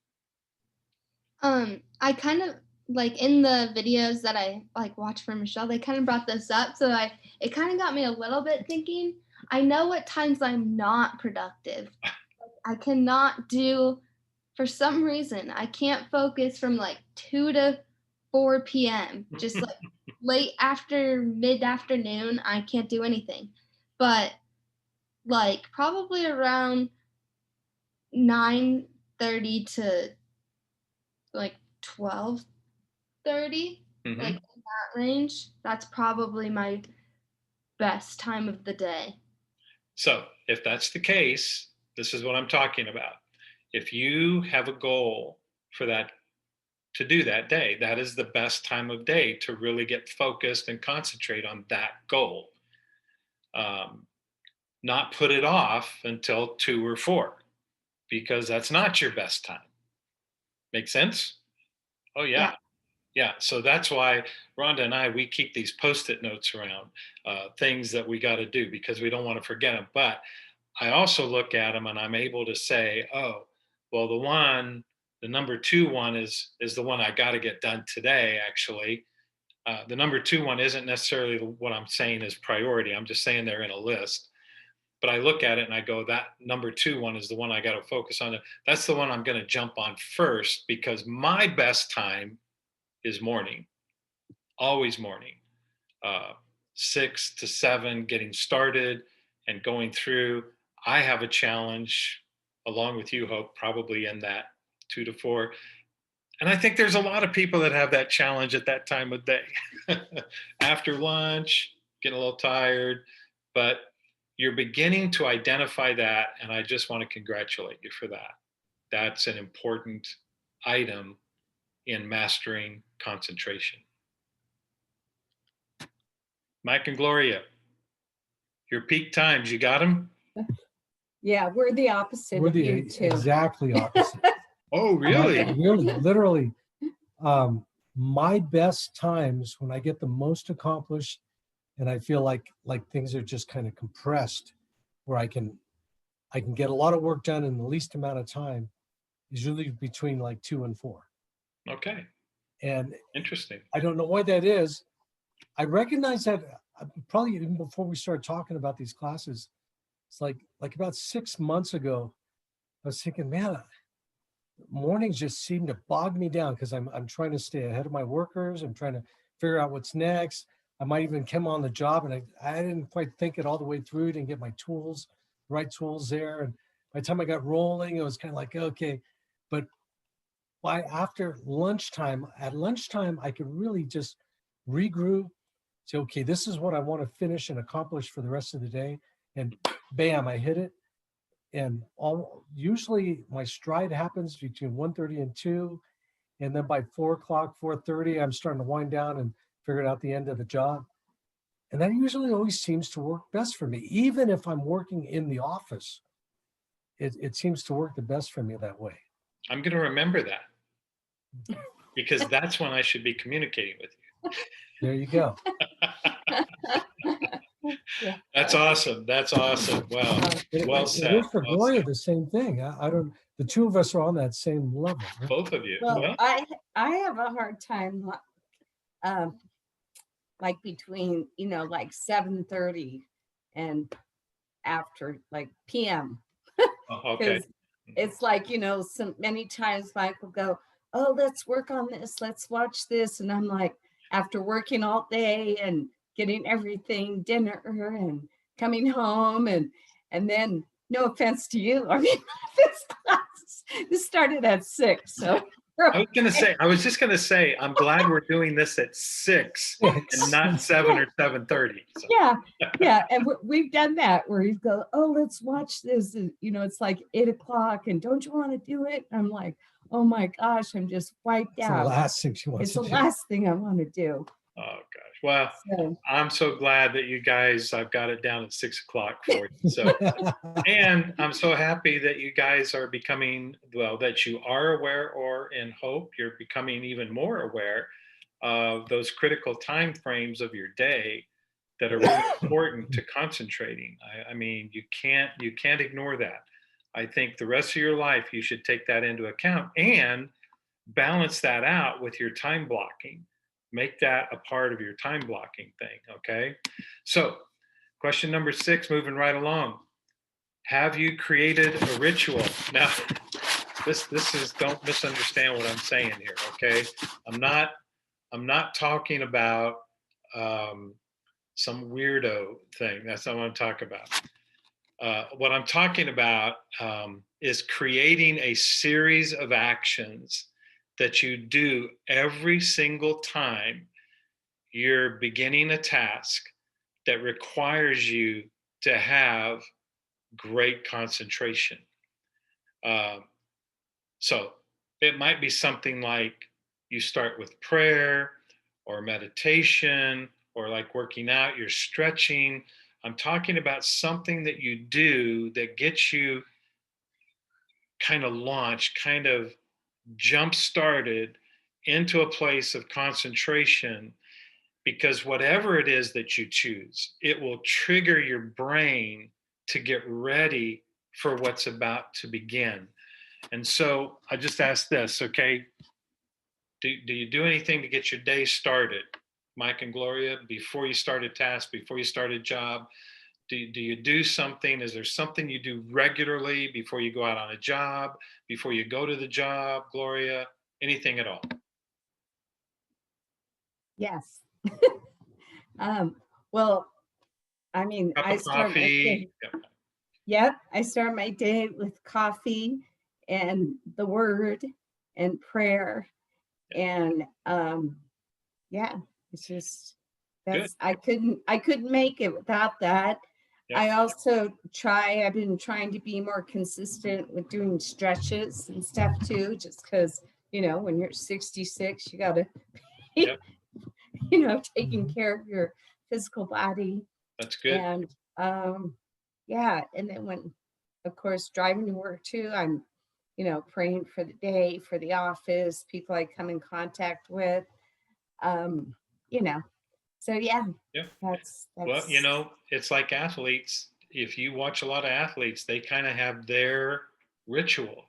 I kind of like in the videos that I like watch for Michelle, they kind of brought this up. So it kind of got me a little bit thinking. I know what times I'm not productive. I cannot do, for some reason, I can't focus from like 2 to 4 p.m. Just like late after mid afternoon, I can't do anything. But like probably around 9:30 to like 12:30, Mhm. like in that range, that's probably my best time of the day. So, if that's the case, this is what I'm talking about. If you have a goal for that to do that day, that is the best time of day to really get focused and concentrate on that goal. Not put it off until 2 or 4, because that's not your best time. Make sense? Oh, yeah. Yeah. So that's why Rhonda and I, we keep these Post-it notes around, things that we got to do because we don't want to forget them. But I also look at them and I'm able to say, oh, well, the number 2 one is the one I got to get done today, actually. The number 2 one isn't necessarily what I'm saying is priority. I'm just saying they're in a list. But I look at it and I go, that number 2 one is the one I got to focus on. That's the one I'm going to jump on first, because my best time is morning, always morning, 6 to 7, getting started and going through. I have a challenge along with you, Hope, probably in that 2 to 4. And I think there's a lot of people that have that challenge at that time of day. After lunch, getting a little tired, but you're beginning to identify that. And I just want to congratulate you for that. That's an important item in mastering concentration. Mike and Gloria, your peak times, you got them? Yeah, we're the opposite We're of the you too. exactly opposite. Oh, really? Really, literally. My best times when I get the most accomplished and I feel like things are just kind of compressed, where I can get a lot of work done in the least amount of time, is usually between like 2 and 4. Okay, And interesting. I don't know why that is. I recognize that probably even before we started talking about these classes. It's like about 6 months ago, I was thinking, man, mornings just seem to bog me down because I'm trying to stay ahead of my workers. I'm trying to figure out what's next. I might even come on the job and I didn't quite think it all the way through, didn't get my tools, the right tools there. And by the time I got rolling, it was kind of like, okay. But after lunchtime, at lunchtime, I could really just regroup, say, okay, this is what I want to finish and accomplish for the rest of the day. And bam, I hit it. And usually my stride happens between 1:30 and 2. And then by 4 o'clock, 4:30, I'm starting to wind down and figure out the end of the job. And that usually always seems to work best for me. Even if I'm working in the office, it seems to work the best for me that way. I'm going to remember that, because that's when I should be communicating with you. There you go. Yeah. That's awesome. That's awesome. Wow. Well said. It is for Well Gloria said. the same thing. I don't. The two of us are on that same level. Right? Both of you. Well, Well, I have a hard time, like between, like 7:30 and after like PM. okay. It's like, many times Mike will go, oh, let's work on this. Let's watch this. And I'm like, after working all day and getting everything, dinner and coming home. And then, no offense to you, I mean, this started at 6. So I was just gonna say, I'm glad we're doing this at 6 and not 7 or 7:30. So. Yeah. And we've done that where you go, oh, let's watch this. And, it's like 8 o'clock and don't you want to do it? I'm like, oh my gosh, I'm just wiped It's out. the last thing she wants It's to the do. last thing I want to do. Oh gosh. Well, So, I'm so glad that you guys, I've got it down at 6 o'clock for you. So, and I'm so happy that you guys are becoming, well, that you are aware, or in hope you're becoming even more aware of those critical time frames of your day that are really important to concentrating. I mean, you can't ignore that. I think the rest of your life you should take that into account and balance that out with your time blocking. Make that a part of your time blocking thing. Okay. So, question number 6, moving right along. Have you created a ritual? Now, this is, don't misunderstand what I'm saying here. Okay. I'm not talking about some weirdo thing. That's not what I'm talking about. What I'm talking about is creating a series of actions that you do every single time you're beginning a task that requires you to have great concentration. So it might be something like you start with prayer or meditation, or like working out, you're stretching. I'm talking about something that you do that gets you kind of launched, kind of jump started into a place of concentration, because whatever it is that you choose, it will trigger your brain to get ready for what's about to begin. And so I just ask this, okay? Do you do anything to get your day started, Mike and Gloria, before you start a task, before you start a job? Do you do something? Is there something you do regularly before you go out on a job, before you go to the job, Gloria? Anything at all? Yes. Well, I mean, Cup I of start my coffee? day. Yep, I start my day with coffee and the word and prayer. And yeah, it's just Good. I couldn't make it without that. Yeah. I've been trying to be more consistent with doing stretches and stuff too, just because, when you're 66, you gotta Yep. taking care of your physical body. That's good. And yeah, and then when, of course, driving to work too, I'm praying for the day, for the office, people I come in contact with. um so yeah, Yeah. that's Well, it's like athletes. If you watch a lot of athletes, they kind of have their ritual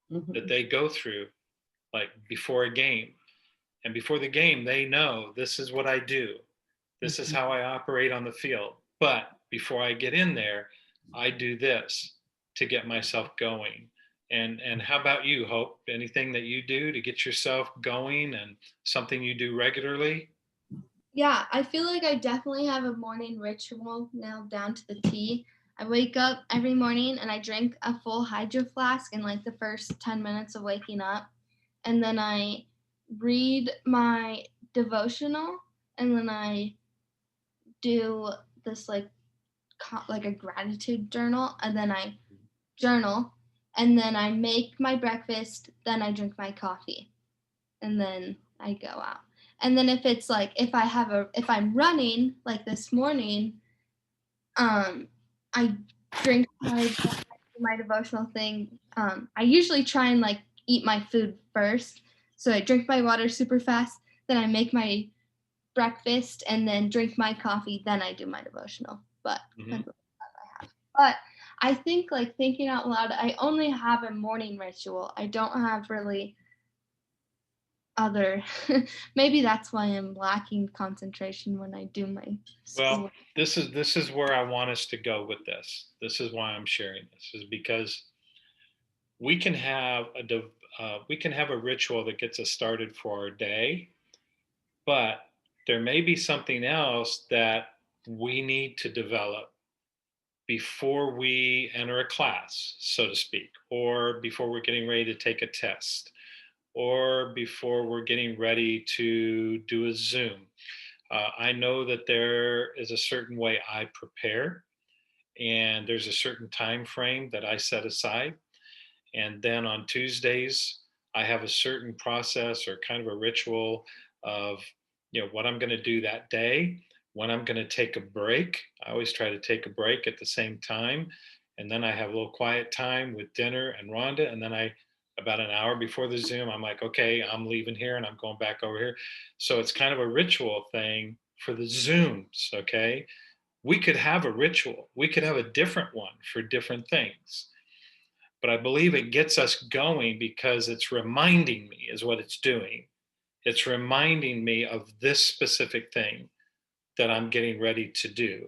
that mhm, they go through, like before a game. And before the game, they know this is what I do. This is mhm. how I operate on the field. But before I get in there, I do this to get myself going. And how about you, Hope? Anything that you do to get yourself going, and something you do regularly? Yeah, I feel like I definitely have a morning ritual now down to the T. I wake up every morning and I drink a full hydro flask in like the first 10 minutes of waking up. And then I read my devotional, and then I do this like a gratitude journal, and then I journal, and then I make my breakfast, then I drink my coffee, and then I go out. And then if I'm running like this morning, I drink my devotional thing. I usually try and like eat my food first. So I drink my water super fast, then I make my breakfast and then drink my coffee, then I do my devotional. But Mm-hmm. but I think, like, thinking out loud, I only have a morning ritual. I don't have really other maybe that's why I'm lacking concentration when I do my Well, school. this is where I want us to go with this. This is why I'm sharing this, is because we can have we can have a ritual that gets us started for our day, but there may be something else that we need to develop before we enter a class, so to speak, or before we're getting ready to take a test, or before we're getting ready to do a Zoom. I know that there is a certain way I prepare, and there's a certain time frame that I set aside. And then on Tuesdays, I have a certain process or kind of a ritual of, what I'm going to do that day, when I'm going to take a break. I always try to take a break at the same time. And then I have a little quiet time with dinner and Rhonda. And then about an hour before the Zoom, I'm like, okay, I'm leaving here and I'm going back over here. So it's kind of a ritual thing for the Zooms. Okay. We could have a ritual, we could have a different one for different things, but I believe it gets us going because it's reminding me, is what it's doing. It's reminding me of this specific thing that I'm getting ready to do.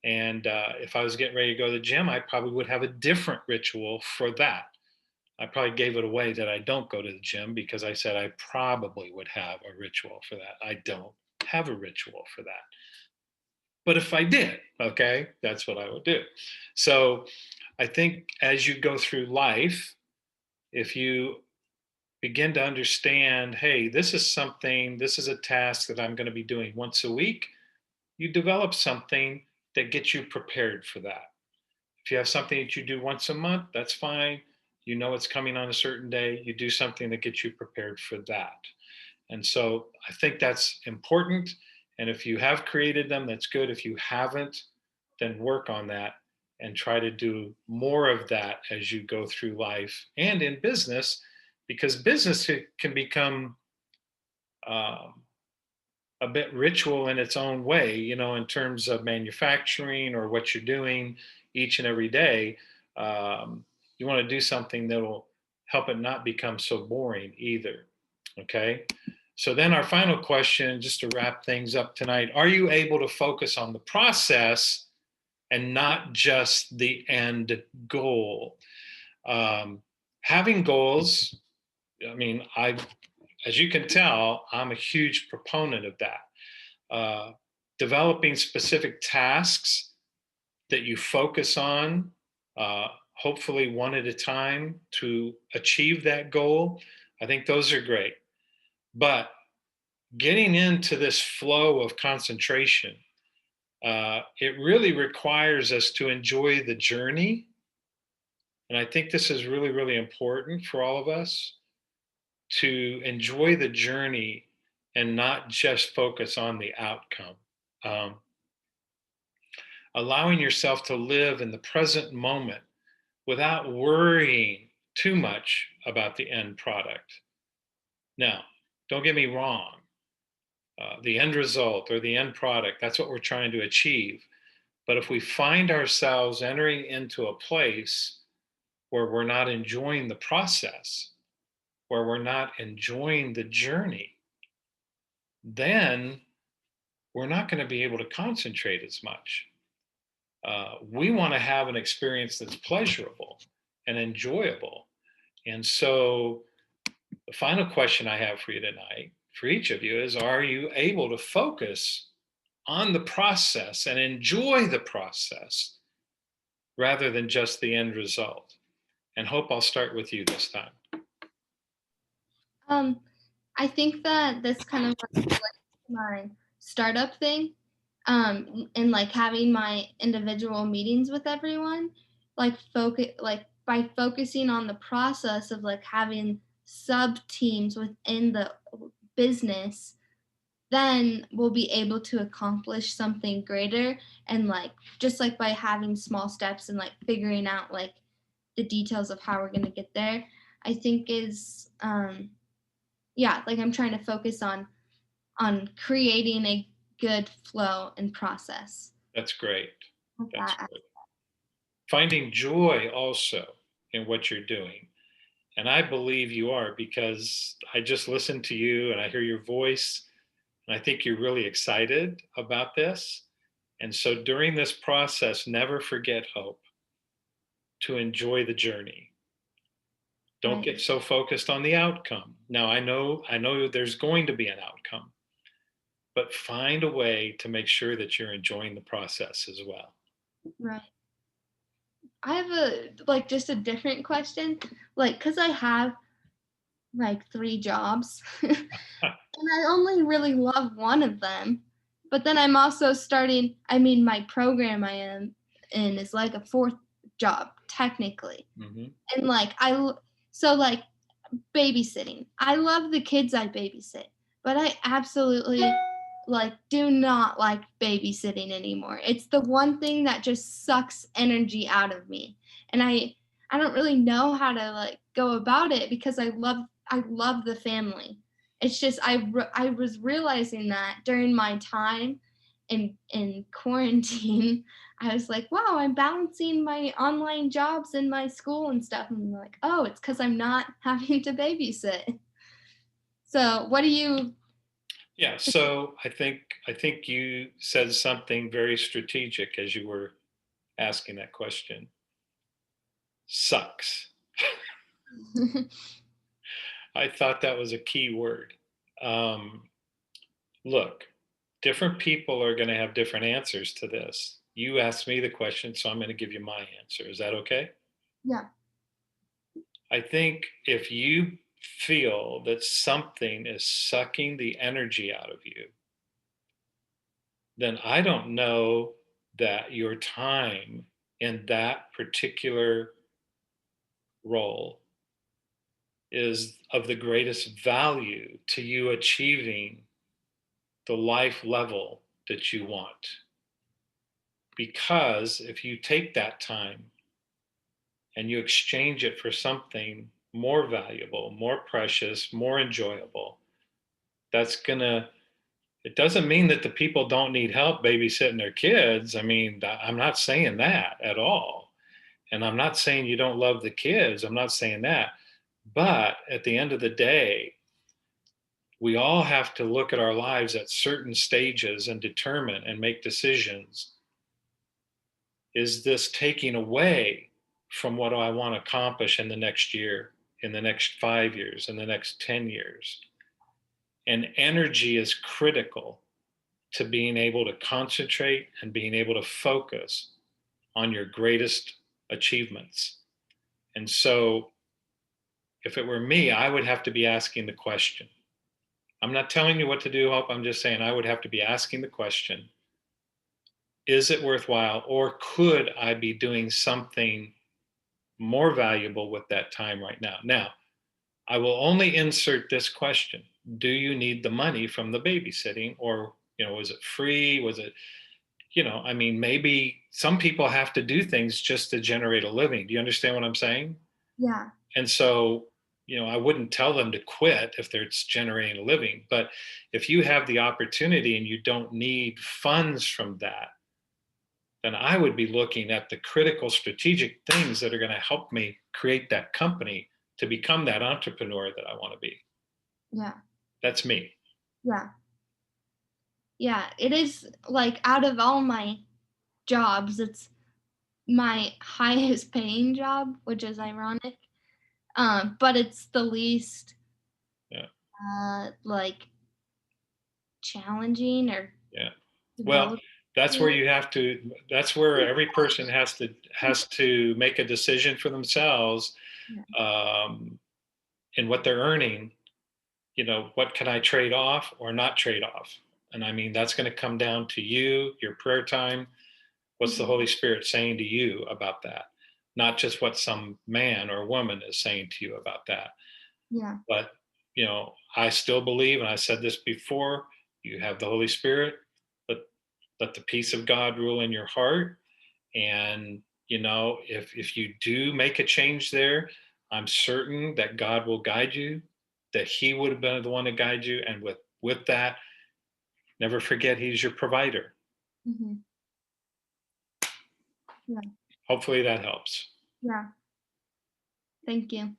And if I was getting ready to go to the gym, I probably would have a different ritual for that. I probably gave it away that I don't go to the gym because I said I probably would have a ritual for that. I don't have a ritual for that. But if I did, okay, that's what I would do. So I think as you go through life, if you begin to understand, hey, this is a task that I'm going to be doing once a week, you develop something that gets you prepared for that. If you have something that you do once a month, that's fine. you know it's coming on a certain day, you do something that gets you prepared for that. And so I think that's important. And if you have created them, that's good. If you haven't, then work on that and try to do more of that as you go through life and in business, because business can become um, a bit ritual in its own way, you know, in terms of manufacturing or what you're doing each and every day. You want to do something that will help it not become so boring either. Okay. So then our final question, just to wrap things up tonight, are you able to focus on the process and not just the end goal? Having goals, I mean, as you can tell, I'm a huge proponent of that. Developing specific tasks that you focus on, hopefully one at a time to achieve that goal. I think those are great. But getting into this flow of concentration, it really requires us to enjoy the journey. And I think this is really, really important for all of us to enjoy the journey and not just focus on the outcome. Um, Allowing yourself to live in the present moment without worrying too much about the end product. Now, don't get me wrong. The end result or the end product, that's what we're trying to achieve. But if we find ourselves entering into a place where we're not enjoying the process, where we're not enjoying the journey, then we're not going to be able to concentrate as much. We want to have an experience that's pleasurable and enjoyable. And so the final question I have for you tonight, for each of you, is are you able to focus on the process and enjoy the process rather than just the end result? And Hope, I'll start with you this time. I think that this kind of relates to my startup thing, and like having my individual meetings with everyone, like by focusing on the process of like having sub teams within the business, then we'll be able to accomplish something greater. And like just like by having small steps and like figuring out like the details of how we're going to get there, I think is yeah, like I'm trying to focus on creating a good flow and process. That's great. With That's that. great. Finding joy also in what you're doing. And I believe you are, because I just listened to you and I hear your voice, and I think you're really excited about this. And so during this process, never forget, Hope, to enjoy the journey. Don't Right. get so focused on the outcome. Now I know there's going to be an outcome, but find a way to make sure that you're enjoying the process as well. Right. I have a like just a different question, like because I have like 3 jobs, and I only really love one of them. But then I'm also starting. I mean, my program I am in is like a 4th job technically, Mm-hmm. and like so like babysitting. I love the kids I babysit, but I absolutely like do not like babysitting anymore. It's the one thing that just sucks energy out of me. And I don't really know how to like go about it because I love the family. It's just I was realizing that during my time in quarantine. I was like, wow, I'm balancing my online jobs and my school and stuff. And I'm like, oh, it's because I'm not having to babysit. So what do you? Yeah, so I think you said something very strategic as you were asking that question. Sucks. I thought that was a key word. Um, Look, different people are going to have different answers to this. You asked me the question, so I'm going to give you my answer. Is that okay? Yeah. I think if you feel that something is sucking the energy out of you, then I don't know that your time in that particular role is of the greatest value to you achieving the life level that you want. Because if you take that time and you exchange it for something more valuable, more precious, more enjoyable, that's gonna, it doesn't mean that the people don't need help babysitting their kids. I mean, I'm not saying that at all. And I'm not saying you don't love the kids. I'm not saying that. But at the end of the day, we all have to look at our lives at certain stages and determine and make decisions. Is this taking away from what I want to accomplish in the next year, in the next 5 years, in the next 10 years? And energy is critical to being able to concentrate and being able to focus on your greatest achievements. And so if it were me, I would have to be asking the question. I'm not telling you what to do, Hope. I'm just saying I would have to be asking the question, is it worthwhile, or could I be doing something more valuable with that time right now? Now, I will only insert this question. Do you need the money from the babysitting, or, was it free? Was it, I mean, maybe some people have to do things just to generate a living. Do you understand what I'm saying? Yeah. And so, I wouldn't tell them to quit if they're generating a living. But if you have the opportunity and you don't need funds from that, then I would be looking at the critical strategic things that are going to help me create that company to become that entrepreneur that I want to be. Yeah. That's me. Yeah. Yeah. It is like out of all my jobs, it's my highest paying job, which is ironic. But it's the least like challenging or Yeah. Well, that's where that's where every person has to make a decision for themselves, in what they're earning. What can I trade off or not trade off? And I mean, that's going to come down to you, your prayer time. What's the Holy Spirit saying to you about that? Not just what some man or woman is saying to you about that. Yeah. But, I still believe, and I said this before, you have the Holy Spirit, but let the peace of God rule in your heart. And, if you do make a change there, I'm certain that God will guide you, that he would have been the one to guide you. And with that, never forget he's your provider. Mm-hmm. Yeah. Hopefully that helps. Yeah. Thank you.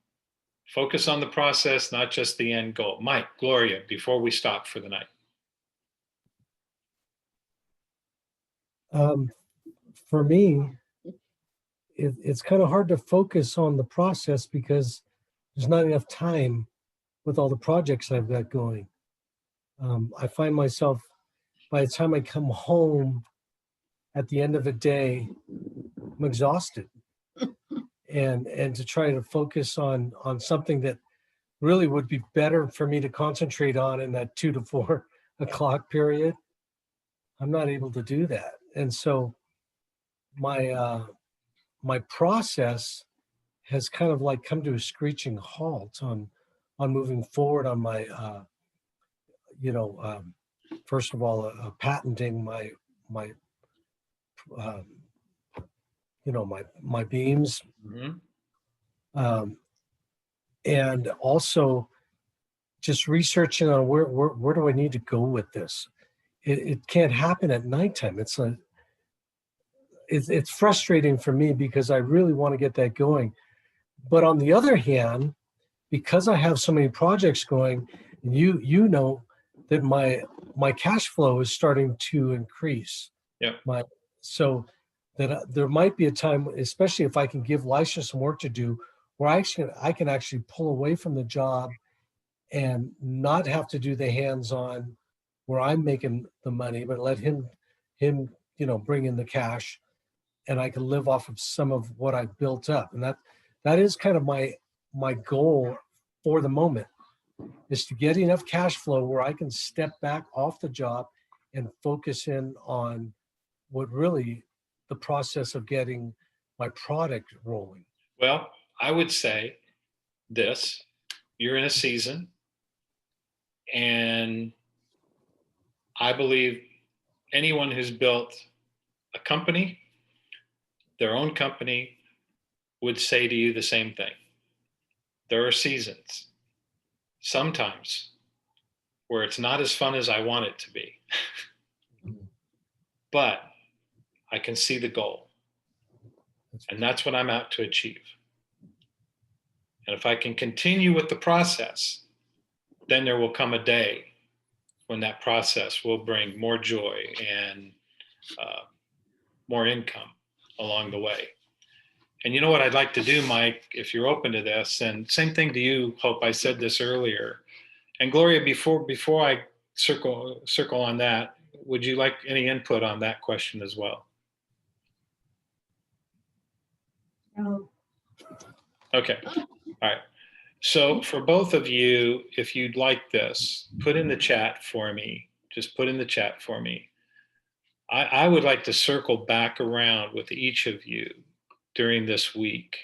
Focus on the process, not just the end goal. Mike, Gloria, before we stop for the night. For me, it's kind of hard to focus on the process because there's not enough time with all the projects I've got going. I find myself, by the time I come home at the end of a day, I'm exhausted. And to try to focus on something that really would be better for me to concentrate on in that 2 to 4 o'clock period, I'm not able to do that. And so my process has kind of like come to a screeching halt on moving forward on my first of all patenting my my beams, and also just researching on where do I need to go with this. It can't happen at nighttime. It's frustrating for me because I really want to get that going. But on the other hand, because I have so many projects going, you know that my cash flow is starting to increase. Yeah. So that there might be a time, especially if I can give Lisha some work to do, where I can actually pull away from the job and not have to do the hands-on where I'm making the money, but let him bring in the cash, and I can live off of some of what I've built up. And that is kind of my goal for the moment, is to get enough cash flow where I can step back off the job and focus in on what really the process of getting my product rolling. Well, I would say this: you're in a season, and I believe anyone who's built a company, their own company, would say to you the same thing. There are seasons, sometimes, where it's not as fun as I want it to be, but I can see the goal, and that's what I'm out to achieve. And if I can continue with the process, then there will come a day when that process will bring more joy and more income along the way. And you know what I'd like to do, Mike, if you're open to this, and same thing to you, Hope, I said this earlier. And Gloria, before I circle on that, would you like any input on that question as well? No. Okay. All right. So for both of you, if you'd like this, put in the chat for me. Just put in the chat for me. I would like to circle back around with each of you during this week,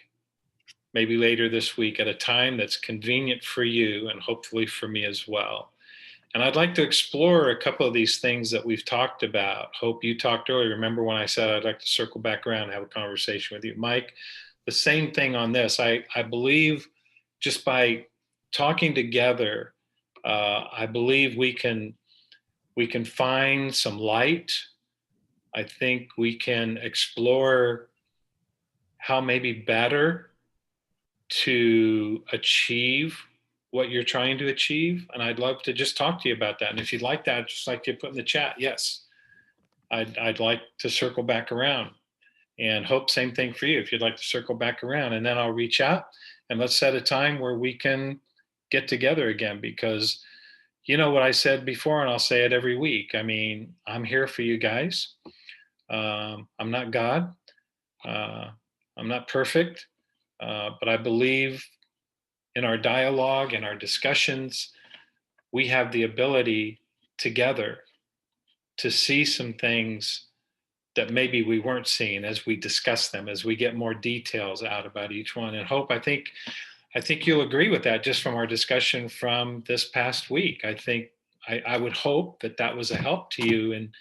maybe later this week, at a time that's convenient for you and hopefully for me as well. And I'd like to explore a couple of these things that we've talked about. Hope, you talked earlier. Remember when I said I'd like to circle back around and have a conversation with you? Mike, the same thing on this. I believe just by talking together, I believe we can find some light. I think we can explore how maybe better to achieve what you're trying to achieve. And I'd love to just talk to you about that. And if you'd like that, I'd just like to put in the chat, yes, I'd like to circle back around. And Hope, same thing for you, if you'd like to circle back around. And then I'll reach out and let's set a time where we can get together again, because you know what I said before, and I'll say it every week. I mean, I'm here for you guys. I'm not God. I'm not perfect, but I believe in our dialogue and our discussions, we have the ability together to see some things that maybe we weren't seeing as we discuss them, as we get more details out about each one. And Hope, I think you'll agree with that just from our discussion from this past week. I think I would hope that was a help to you in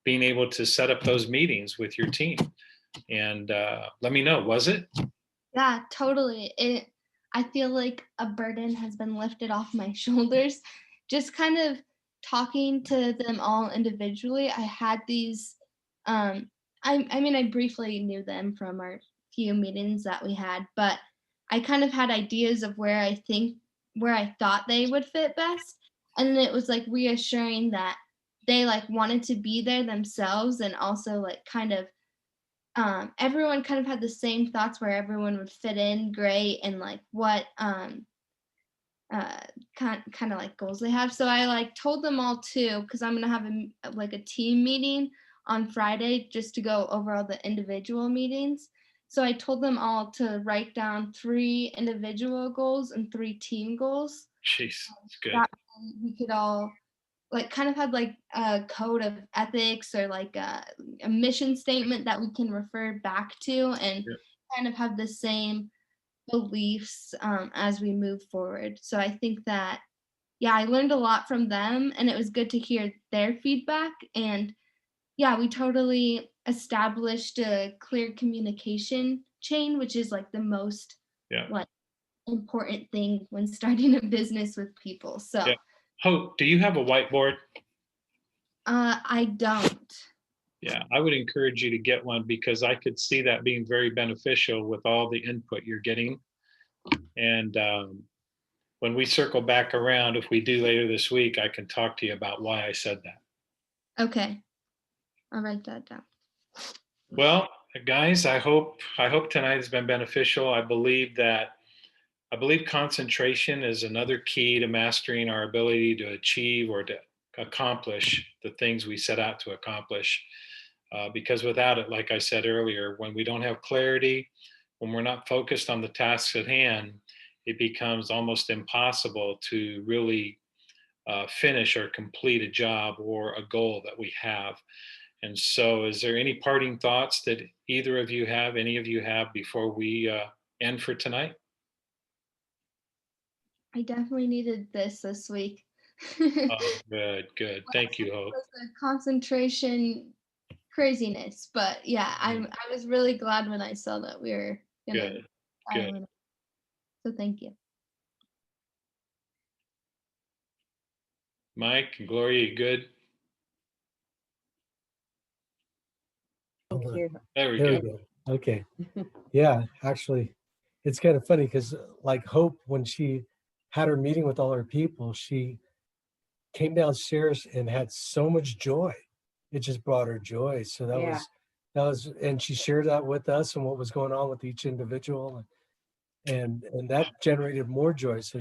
being able to set up those meetings with your team. And let me know, was it? Yeah, totally. I feel like a burden has been lifted off my shoulders. Just kind of talking to them all individually. I had these, I mean, I briefly knew them from our few meetings that we had, but I kind of had ideas of where I thought they would fit best. And then it was like reassuring that they like wanted to be there themselves, and also like kind of everyone kind of had the same thoughts where everyone would fit in great, and like what kind of like goals they have. So I like told them all too, because I'm gonna have a team meeting on Friday just to go over all the individual meetings. So I told them all to write down 3 individual goals and 3 team goals. Jeez, that's good. That way we could all like kind of have like a code of ethics, or like a mission statement that we can refer back to, and kind of have the same beliefs as we move forward. So I think that, yeah, I learned a lot from them, and it was good to hear their feedback. And yeah, we totally established a clear communication chain, which is like the most like important thing when starting a business with people. So Hope, do you have a whiteboard? I don't. Yeah, I would encourage you to get one, because I could see that being very beneficial with all the input you're getting. And when we circle back around, if we do later this week, I can talk to you about why I said that. Okay, I'll write that down. Well, guys, I hope tonight has been beneficial. I believe concentration is another key to mastering our ability to achieve or to accomplish the things we set out to accomplish. Because without it, like I said earlier, when we don't have clarity, when we're not focused on the tasks at hand, it becomes almost impossible to really finish or complete a job or a goal that we have. And so, is there any parting thoughts that any of you have before we end for tonight? I definitely needed this week. Oh, good. Thank you, Hope. Was the concentration craziness, but yeah, I was really glad when I saw that we were gonna Good. dial in. So thank you. Mike and Gloria, you good? Thank you. There we There go. we go. Okay. Yeah, actually, it's kind of funny because like Hope, when she had her meeting with all her people, she came downstairs and had so much joy. It just brought her joy. So Yeah. that was, and she shared that with us and what was going on with each individual, and that generated more joy. So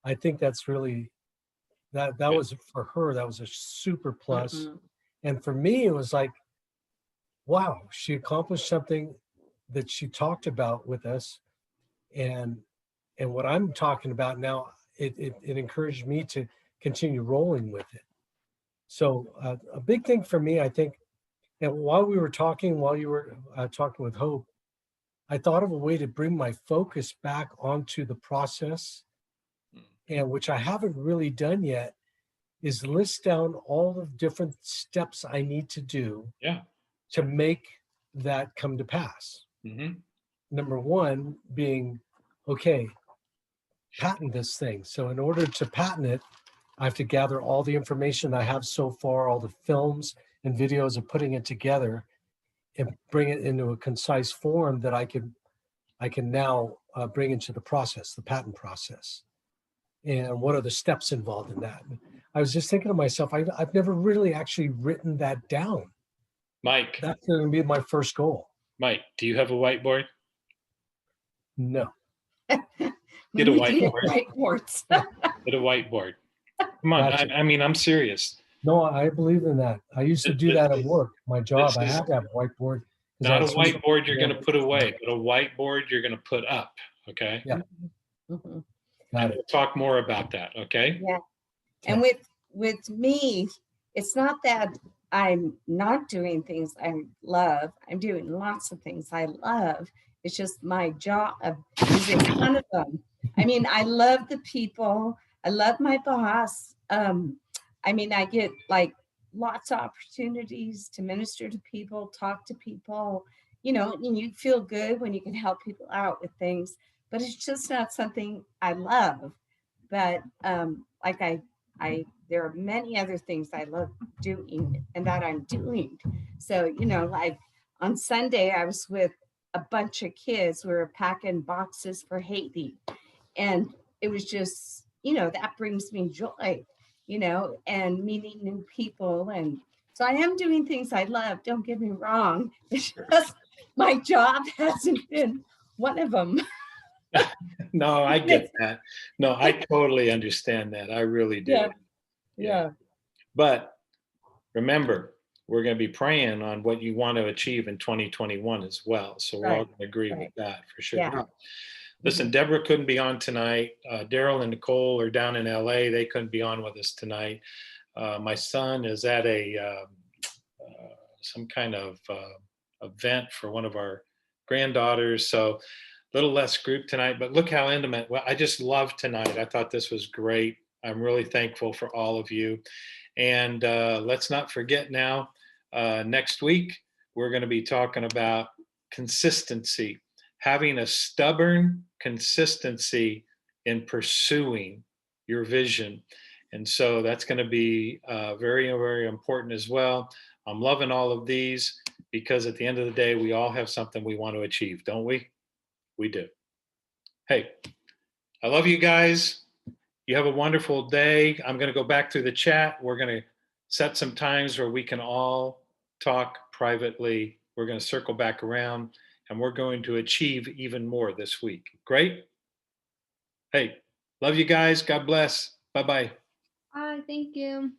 I think that's really that was for her. That was a super plus. Mhm. And for me, it was like, wow, she accomplished something that she talked about with us, and what I'm talking about now, it encouraged me to continue rolling with it. So a big thing for me, I think, and while we were talking, while you were talking with Hope, I thought of a way to bring my focus back onto the process, and which I haven't really done yet, is list down all the different steps I need to do Yeah. to make that come to pass. Mm-hmm. Number one being, okay, patent this thing. So in order to patent it, I have to gather all the information I have so far, all the films and videos of putting it together, and bring it into a concise form that I can now bring into the process, the patent process. And what are the steps involved in that? I was just thinking to myself, I've never really actually written that down. Mike, That's going to be my first goal. Mike, do you have a whiteboard? No. Get a We need whiteboard. whiteboards. Get a whiteboard. Come on. Gotcha. I mean, I'm serious. No, I believe in that. I used to do that at work, my job. I had to have a whiteboard. Not a whiteboard you're going to put away, but a whiteboard you're going to put up. Okay. Yeah. Mhm. Got And it. we'll talk more about that. Okay. Yeah. And with me, it's not that I'm not doing things I love. I'm doing lots of things I love. It's just my job isn't one of them. I mean, I love the people. I love my boss. I mean, I get like lots of opportunities to minister to people, talk to people, and you feel good when you can help people out with things, but it's just not something I love. But like there are many other things I love doing and that I'm doing. So, like on Sunday, I was with a bunch of kids. We were packing boxes for Haiti. And it was just, that brings me joy, and meeting new people. And so I am doing things I love. Don't get me wrong. It's just my job hasn't been one of them. No, I get that. No, I totally understand that. I really do. Yeah. But remember, we're going to be praying on what you want to achieve in 2021 as well. So we're all going to agree with that for sure. Yeah. Now, listen, Deborah couldn't be on tonight. Daryl and Nicole are down in LA. They couldn't be on with us tonight. My son is at some kind of event for one of our granddaughters. So a little less group tonight, but look how intimate. Well, I just loved tonight. I thought this was great. I'm really thankful for all of you. And let's not forget now, next week, we're going to be talking about consistency, having a stubborn consistency in pursuing your vision. And so that's going to be very, very important as well. I'm loving all of these because at the end of the day, we all have something we want to achieve, don't we? We do. Hey, I love you guys. You have a wonderful day. I'm going to go back through the chat. We're going to set some times where we can all talk privately. We're going to circle back around and we're going to achieve even more this week. Great. Hey, love you guys. God bless. Bye-bye. Bye. Thank you.